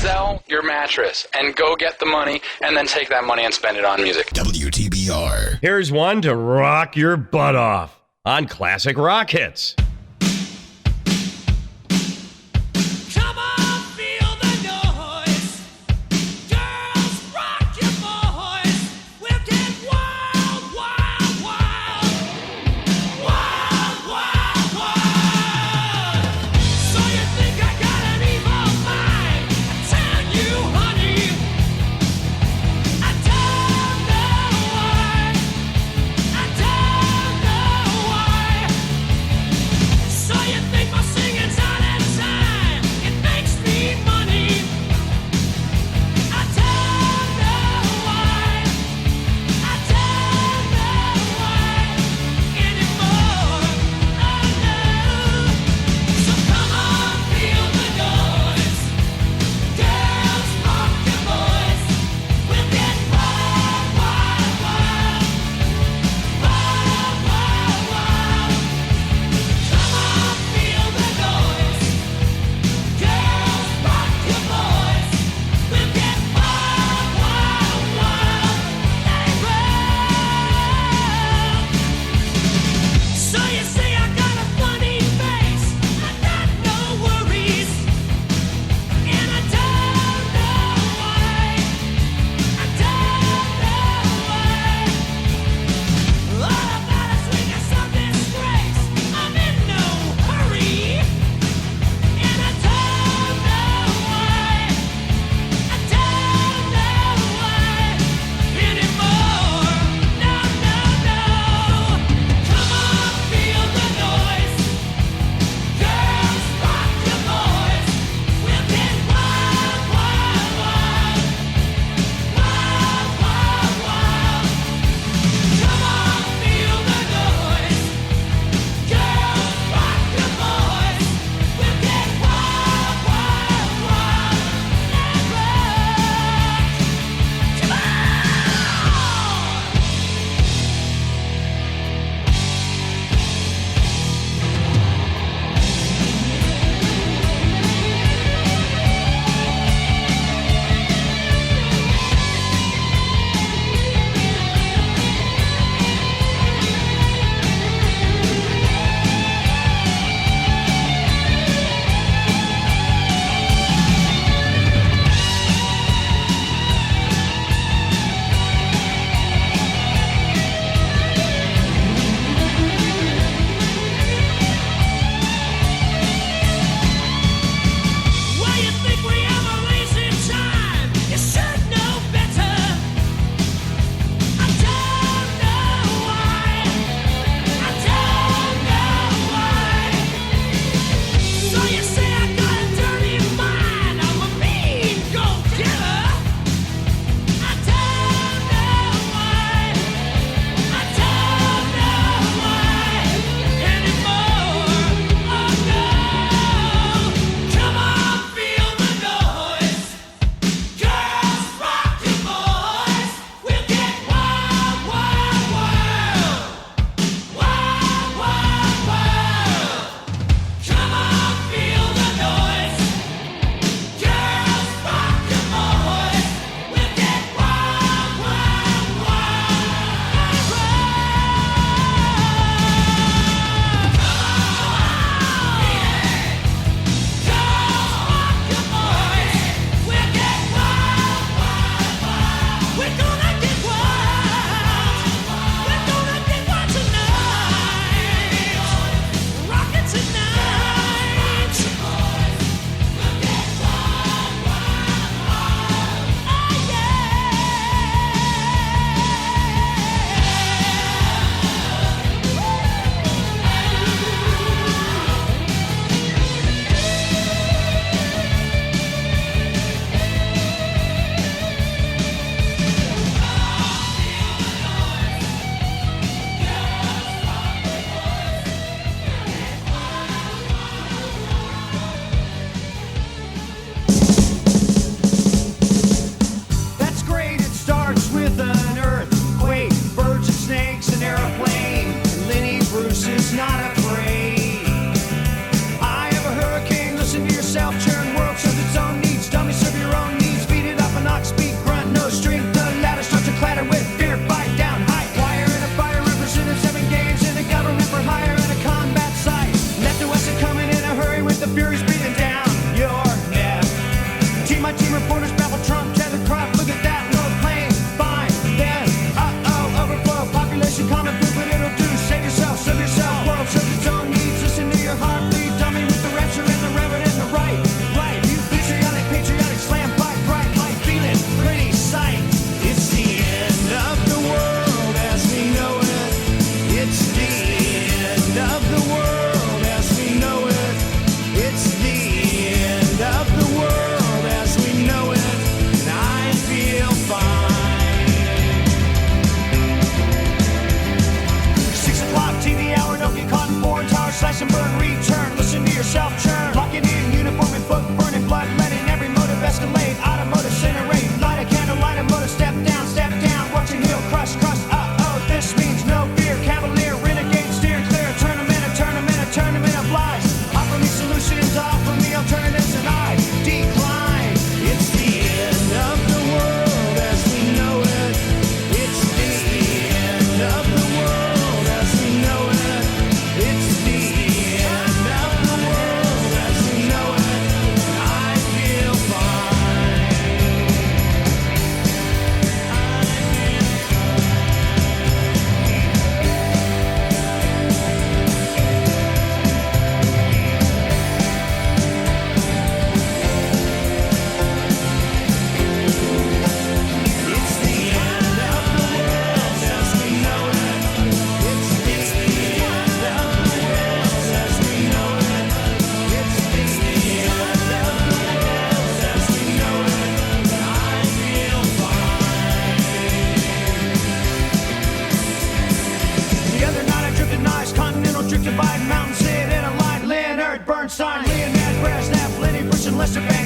Sell your mattress and go get the money and then take that money and spend it on music. WTBR. Here's one to rock your butt off on Classic Rock Hits.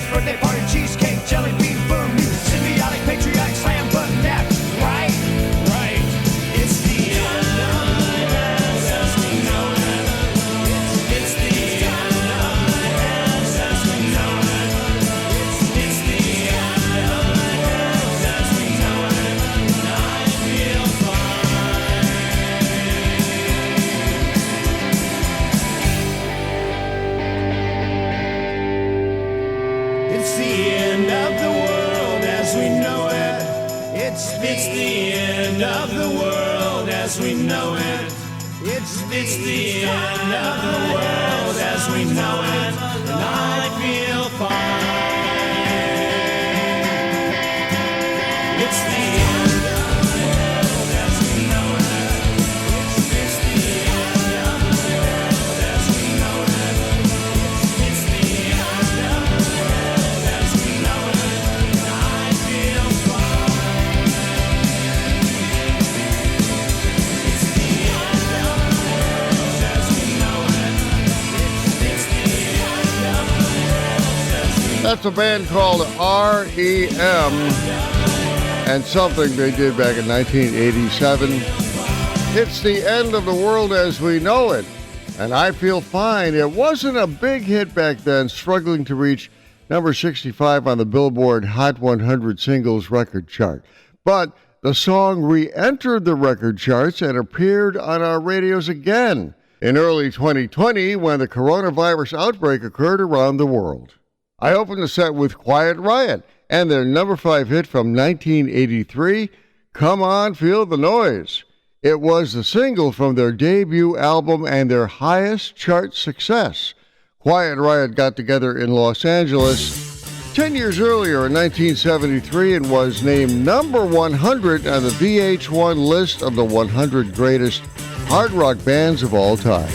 Chinese birthday party, cheesecake, jelly bean, boom, symbiotic, patriotic, slam, button, that, right? Right. It's the end of the world as we know it. It's the end of the world as we know it. It's the end of the world as we know it. And I feel fine. It's the end of the world as we know it. It's the end of the world as we know it. It's the end of the world as we know it. And I feel fine. It's the end of the world as we know it. It's the end of the world as we know it. It's the end of the world as we know it. And I feel fine. It's the end of the world as we know it. It's the end of the world as we know it. That's a band called R.E.M. and something they did back in 1987. It's the end of the world as we know it, and I feel fine. It wasn't a big hit back then, struggling to reach number 65 on the Billboard Hot 100 Singles record chart. But the song re-entered the record charts and appeared on our radios again in early 2020 when the coronavirus outbreak occurred around the world. I opened the set with Quiet Riot and their number 5 hit from 1983, Come On, Feel the Noise. It was the single from their debut album and their highest chart success. Quiet Riot got together in Los Angeles 10 years earlier in 1973 and was named number 100 on the VH1 list of the 100 greatest hard rock bands of all time.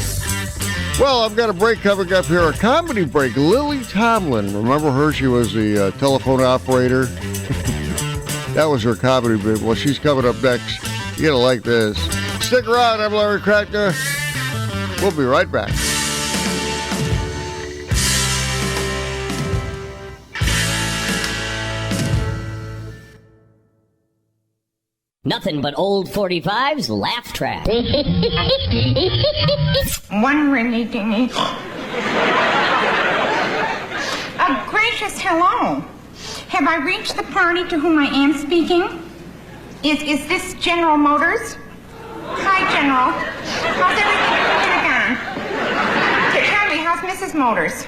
Well, I've got a break coming up here, a comedy break. Lily Tomlin, remember her? She was the telephone operator. That was her comedy bit. Well, she's coming up next. You're going to like this. Stick around. I'm Larry Kratka. We'll be right back. Nothing but old 45's laugh track. One really dingy. Gracious hello. Have I reached the party to whom I am speaking? Is this General Motors? Hi, General. How's everything going? Tell me, how's Mrs. Motors?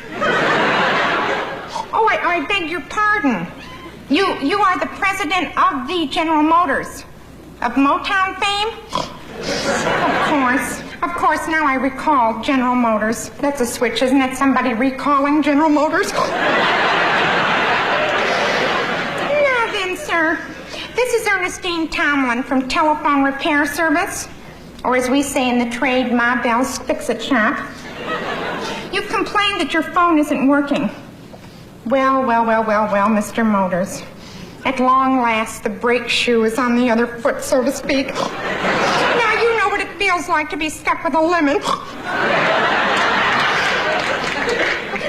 Oh, I beg your pardon. You are the president of the General Motors. Of Motown fame? Of course, now I recall General Motors. That's a switch, isn't it? Somebody recalling General Motors? Now then, sir, this is Ernestine Tomlin from Telephone Repair Service, or as we say in the trade, Ma Bell's Fix-It Shop. You've complained that your phone isn't working. Well, Mr. Motors. At long last, the brake shoe is on the other foot, so to speak. Now you know what it feels like to be stuck with a lemon.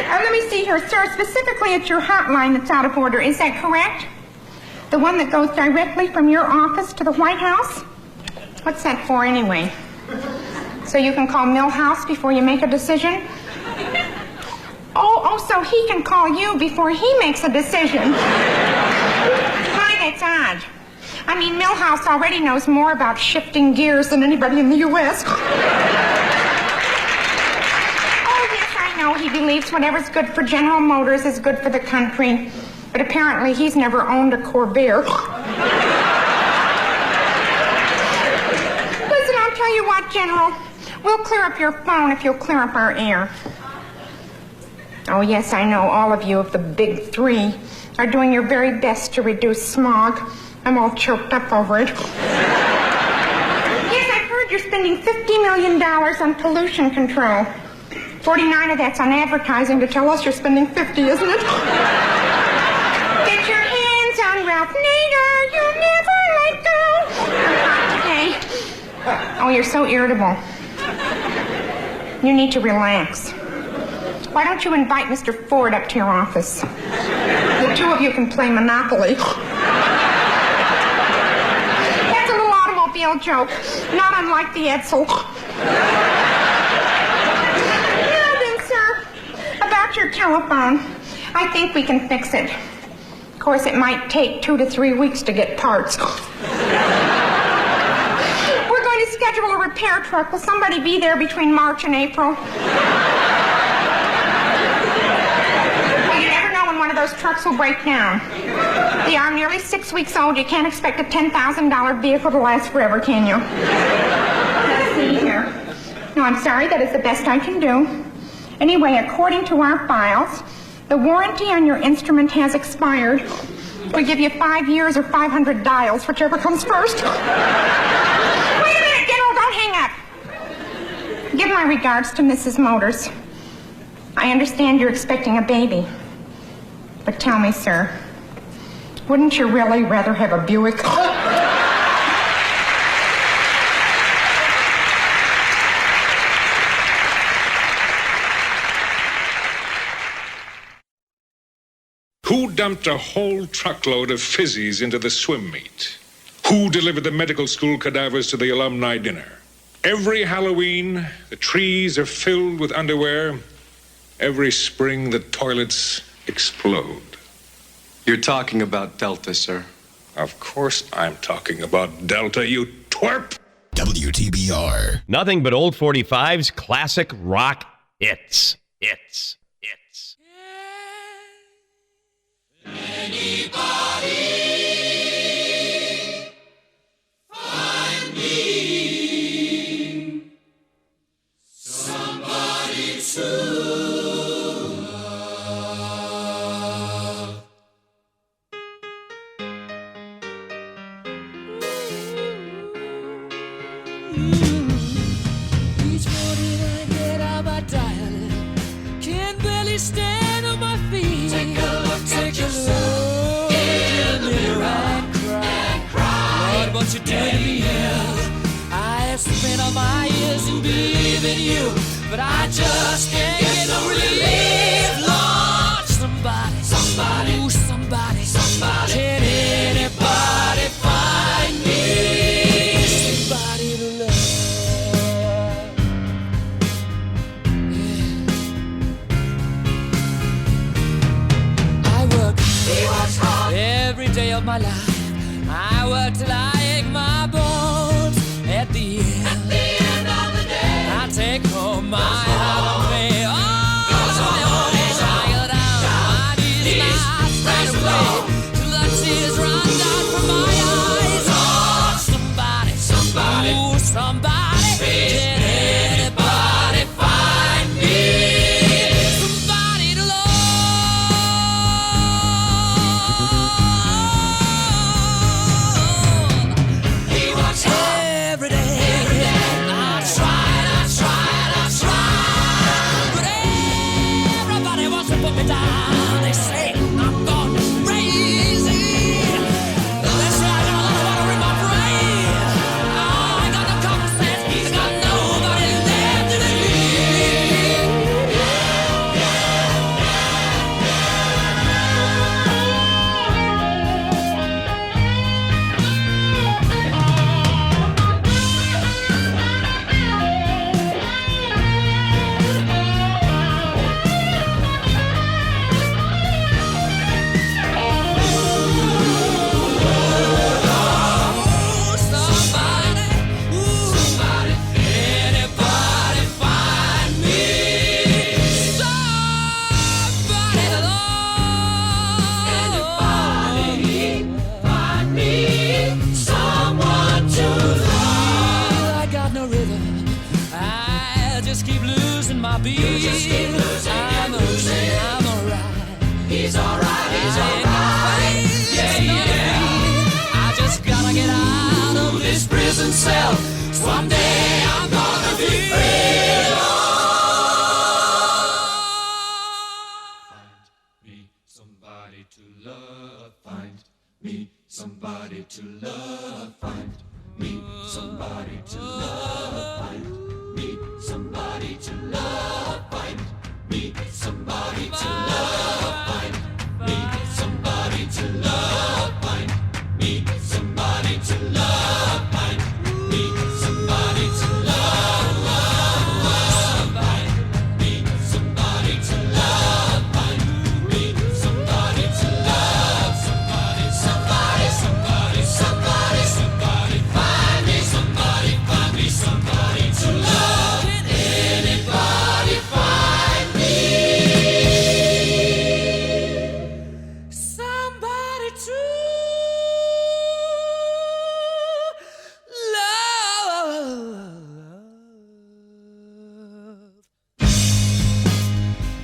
Let me see here, sir. Specifically, it's your hotline that's out of order. Is that correct? The one that goes directly from your office to the White House? What's that for, anyway? So you can call Milhouse before you make a decision? Oh, so he can call you before he makes a decision. My, that's odd. I mean, Milhouse already knows more about shifting gears than anybody in the U.S. Oh, yes, I know. He believes whatever's good for General Motors is good for the country. But apparently he's never owned a Corvair. Listen, I'll tell you what, General. We'll clear up your phone if you'll clear up our air. Oh, yes, I know all of you of the big three are doing your very best to reduce smog. I'm all choked up over it. Yes, I've heard you're spending $50 million on pollution control. 49 of that's on advertising to tell us you're spending 50, isn't it? Get your hands on Ralph Nader. You'll never let go. Not today. Oh, you're so irritable. You need to relax. Why don't you invite Mr. Ford up to your office? The two of you can play Monopoly. That's a little automobile joke, not unlike the Edsel. Now then, sir, about your telephone, I think we can fix it. Of course, it might take 2 to 3 weeks to get parts. We're going to schedule a repair truck. Will somebody be there between March and April? Well, you never know when one of those trucks will break down. They are nearly 6 weeks old. You can't expect a $10,000 vehicle to last forever, can you? Let's see here. No, I'm sorry. That is the best I can do. Anyway, according to our files, the warranty on your instrument has expired. We give you 5 years or 500 dials, whichever comes first. Wait a minute, General, don't hang up. Give my regards to Mrs. Motors. I understand you're expecting a baby. But tell me, sir, wouldn't you really rather have a Buick? Who dumped a whole truckload of fizzies into the swim meet? Who delivered the medical school cadavers to the alumni dinner? Every Halloween, the trees are filled with underwear. Every spring, the toilets explode. You're talking about Delta, sir. Of course I'm talking about Delta, you twerp! WTBR. Nothing but old 45's classic rock hits. Hits. Anybody find me somebody to love? Each morning I get out my diary, can barely stand on my feet. Take a look at yourself in the mirror and cry. Lord, what you did to me, I have spent all my years in believing you, but I just can't get no relief. Lord, somebody, ooh, somebody, can anybody find me somebody to love? I work every day of my life. I work till I ache my bones. At the end of the day, I take home my heart pay. Oh, I go down my knees right away till the tears run down from my eyes. Oh, somebody, ooh, somebody, can anybody find me somebody to love? He works hard Every day. I tried, but everybody wants to put me down. They say I'm gone crazy. They say I got a lot of water in my brain. Oh, I got no common sense. I got nobody left to believe. Somebody, anybody find me somebody to love? Anybody find me someone to love? I got no rhythm. I just keep losing my beat. You just keep losing and losing. I'm alright. He's alright, he's I ain't no alright. face, Yeah, no yeah. feet. I just gotta get out of this prison cell. Someday I'm gonna be free. Somebody to love, find me somebody to love, find me somebody to love, find me somebody to love, find me somebody to love, find me somebody. to love, find me somebody to love, find me somebody to love, find me somebody to love, find me somebody to love, somebody, somebody, somebody, somebody, somebody, find me somebody to love. Can anybody find me somebody to love?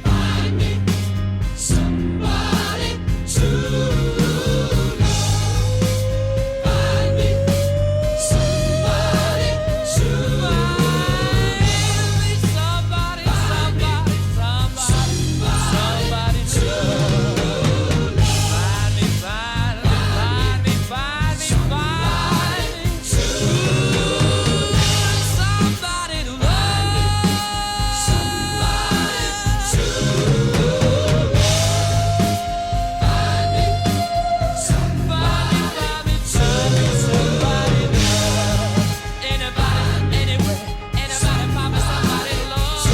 Find me somebody to love. Find me somebody to love. Somebody, somebody, somebody to love. Find me, find me, find me, find me, find me to love. Somebody to love. Somebody to love. Find me somebody, find me somebody to love. Anybody, anywhere, anybody, find me somebody to love.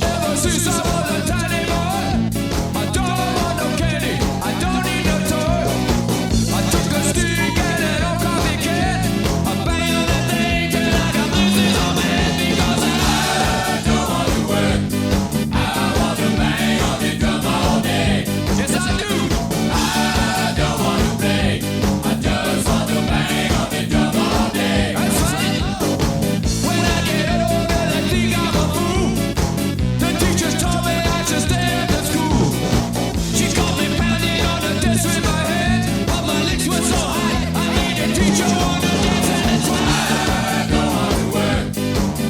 Ever since I was a tiny boy, I don't want no candy, I don't need no toy. I took a stick and an old coffee can, I bang on that thing till I got bruises on my head because I don't want to work. I want to bang on the drum all day. Yes, I do. I don't want to play, I just want to bang on the drum all day. That's right. When I get older, they think I'm a fool. The teachers told me I should stay at the school. She caught me pounding on the desk with my head, but my lips were so high, I made the teacher want to dance, and that's why I don't want to work.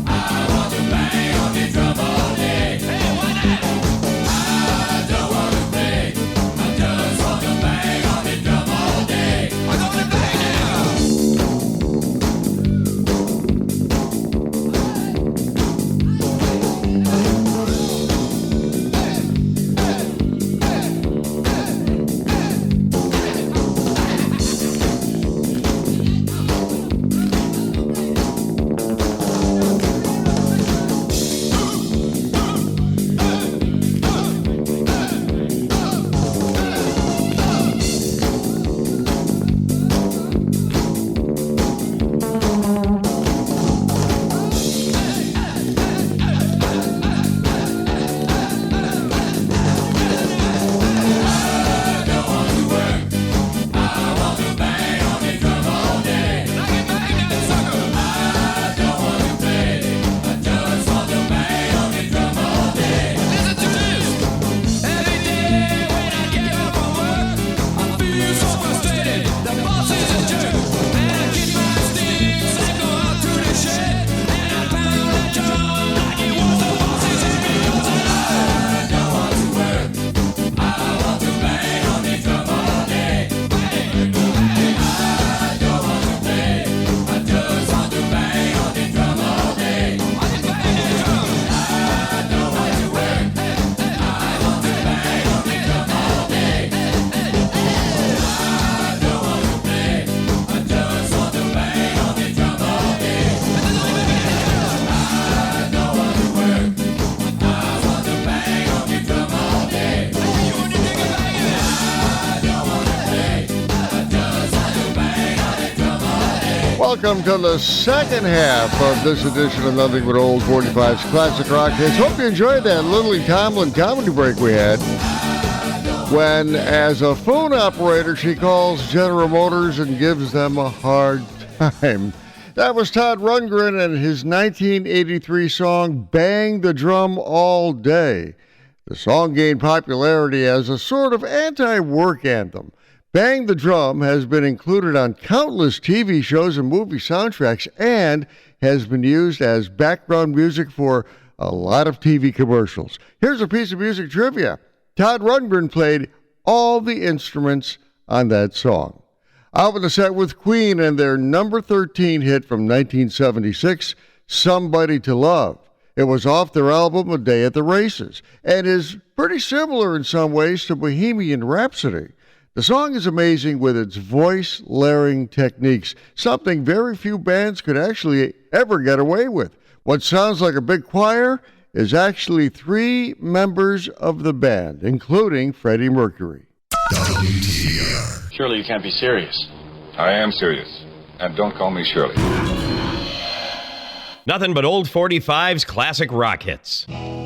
I want to bang on the drum all day. Hey, why not? I don't want to play, I just want to bang on the drum all day. I'm gonna bang now. Welcome to the second half of this edition of Nothing But Old 45's Classic Rock Hits. Hope you enjoyed that Lily Tomlin comedy break we had. when, as a phone operator, she calls General Motors and gives them a hard time. That was Todd Rundgren and his 1983 song, Bang the Drum All Day. The song gained popularity as a sort of anti-work anthem. Bang the Drum has been included on countless TV shows and movie soundtracks and has been used as background music for a lot of TV commercials. Here's a piece of music trivia. Todd Rundgren played all the instruments on that song. Out with the set with Queen and their number 13 hit from 1976, Somebody to Love. It was off their album A Day at the Races and is pretty similar in some ways to Bohemian Rhapsody. The song is amazing with its voice layering techniques, something very few bands could actually ever get away with. What sounds like a big choir is actually 3 members of the band, including Freddie Mercury. WTBR. Surely you can't be serious. I am serious. And don't call me Shirley. Nothing but old 45's classic rock hits. Here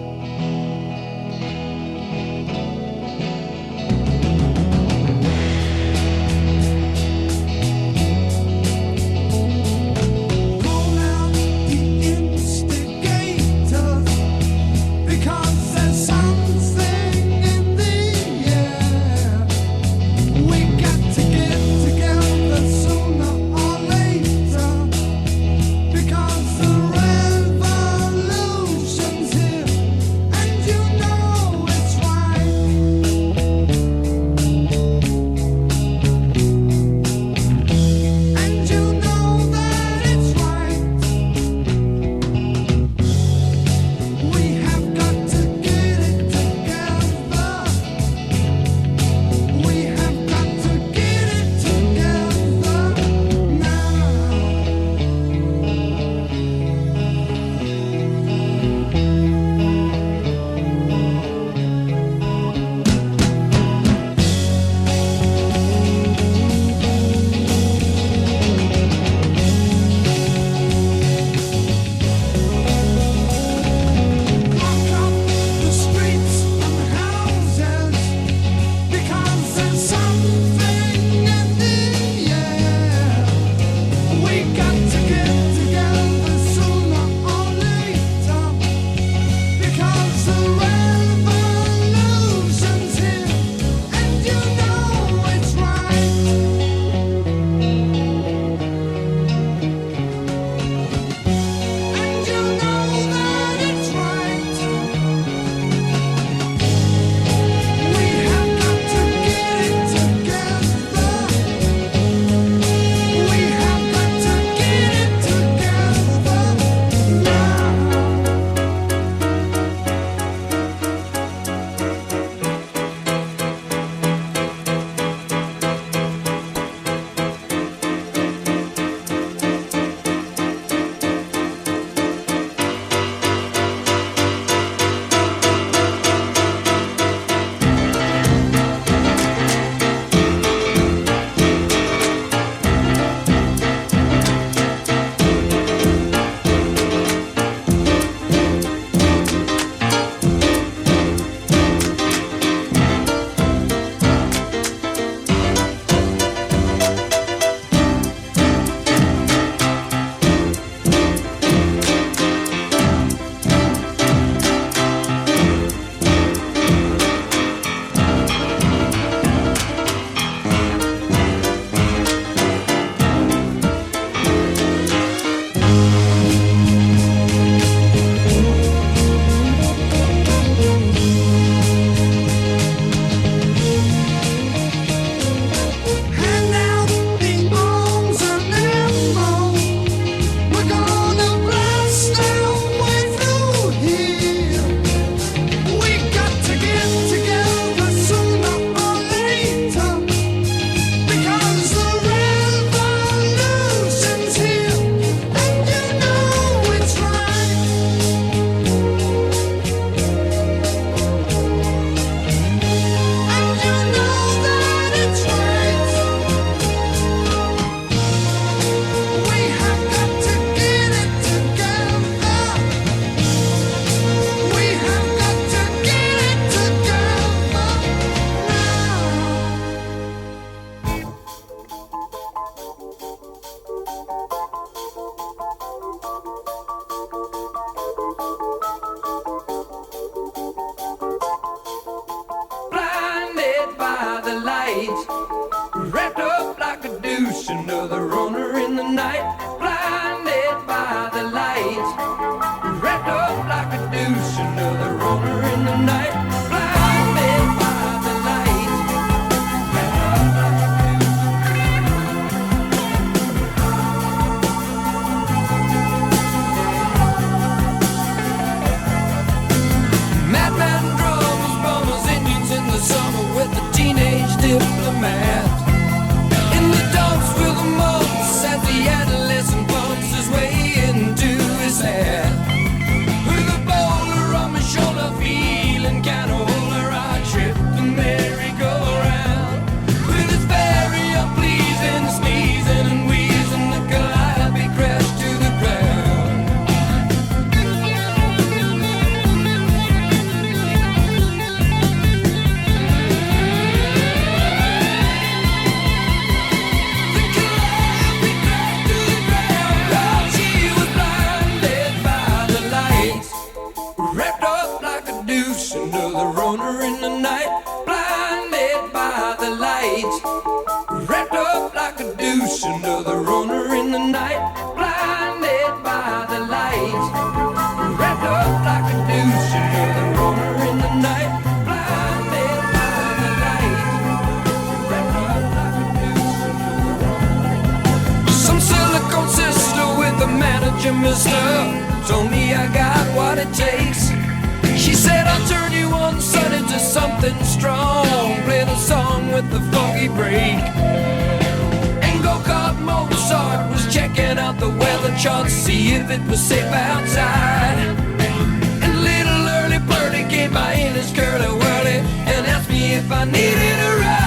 another runner in the night, blinded by the light. Wrapped up like a noose, another runner in the night, blinded by the light. Wrapped up like a noose. Some silicone sister with the manager, mister, told me I got what it takes. She said I'll turn you on sun into something strong, play the song with the funky break. And go-kart Mozart was checking out the weather chart, see if it was safe outside. And little early birdie came by in his curly-whirly and asked me if I needed a ride.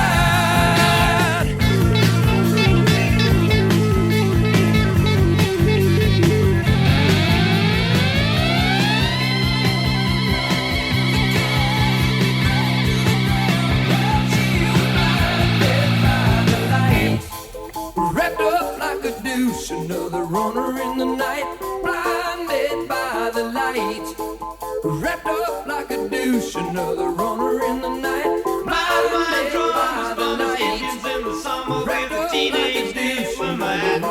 Another runner in the night, blinded by the light. Wrapped up like a douche, another runner in the night, blinded by the light. In the summer with a teenage diplomat,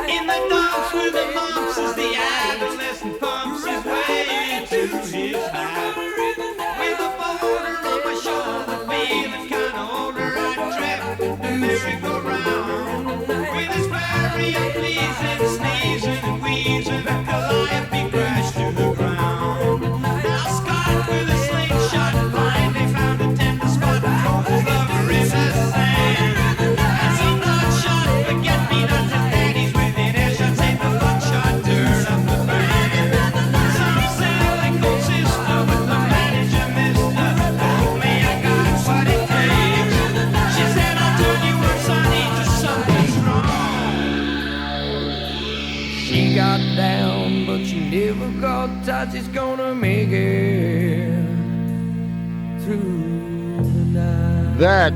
in the dark with the mumps as the adolescent pumps his way to his hat. With a boulder on my shoulder, feeling kinda older, I trapped the merry-go-round. With his very pleasing, sneezing and wheezing, Calliope crashed to the ground. Now Scott with a slingshot finally found a tender spot over his sand. And some bloodshot forget-me-nots and panties within earshot say the bloodshot turn up the band. Some silicone sister with the manager, mister, told me I got what it takes. She said I'll turn you on, sonny, to something strong. She got down, but she never got touched. She's gonna make it through the night. That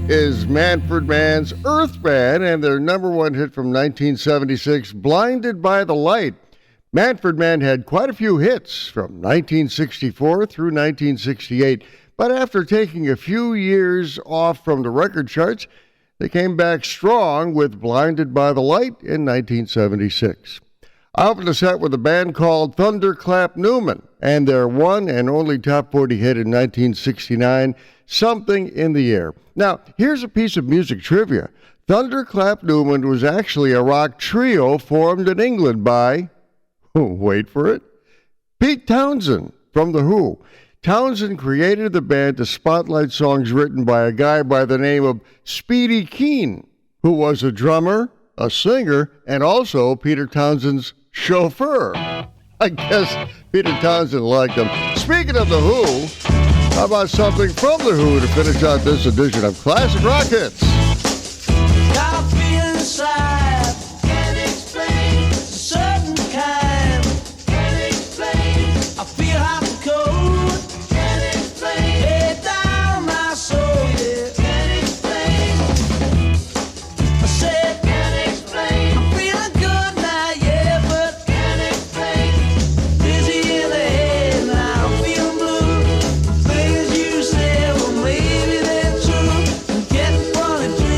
is Manfred Mann's Earth Band and their number one hit from 1976, Blinded by the Light. Manfred Mann had quite a few hits from 1964 through 1968, but after taking a few years off from the record charts, they came back strong with Blinded by the Light in 1976. I opened the set with a band called Thunderclap Newman and their one and only top 40 hit in 1969, Something in the Air. Now, here's a piece of music trivia. Thunderclap Newman was actually a rock trio formed in England by, wait for it, Pete Townsend from The Who. Townsend created the band to spotlight songs written by a guy by the name of Speedy Keen, who was a drummer, a singer, and also Peter Townsend's chauffeur. I guess Peter Townsend liked him. Speaking of The Who, how about something from The Who to finish out this edition of Classic Rock Hits? Got a feeling inside, can't explain, it's a certain kind, can't explain. I feel hot and cold, can't explain. Lay down my soul, yeah, can't explain. I said, can't explain. I'm feeling good now, yeah, but can't explain. Dizzy in the head now, I'm feeling blue. Things you said, well maybe they're true. I'm getting funny too.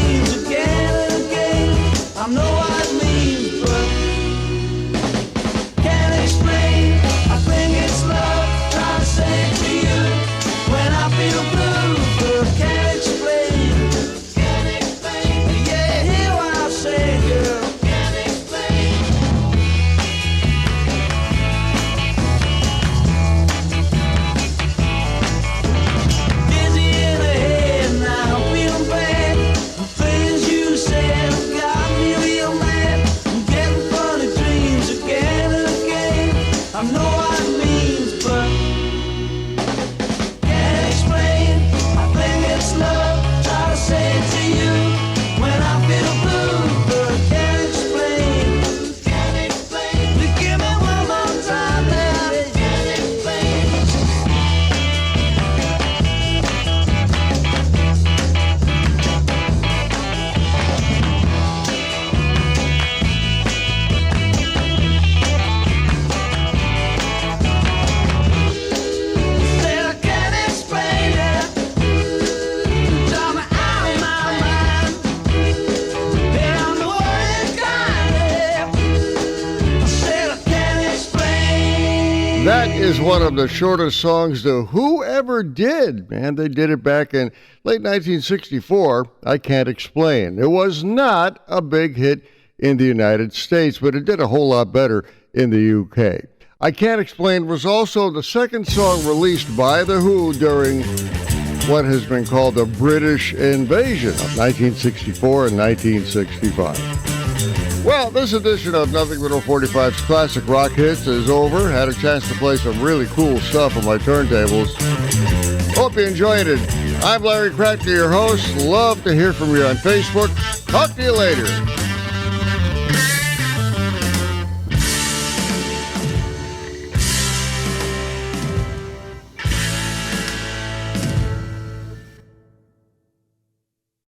is one of the shortest songs the Who ever did. Man, they did it back in late 1964. I Can't Explain. It was not a big hit in the United States, but it did a whole lot better in the UK. I Can't Explain was also the second song released by the Who during what has been called the British invasion of 1964 and 1965. Well, this edition of Nothing But Old 45's Classic Rock Hits is over. Had a chance to play some really cool stuff on my turntables. Hope you enjoyed it. I'm Larry Kratka, your host. Love to hear from you on Facebook. Talk to you later.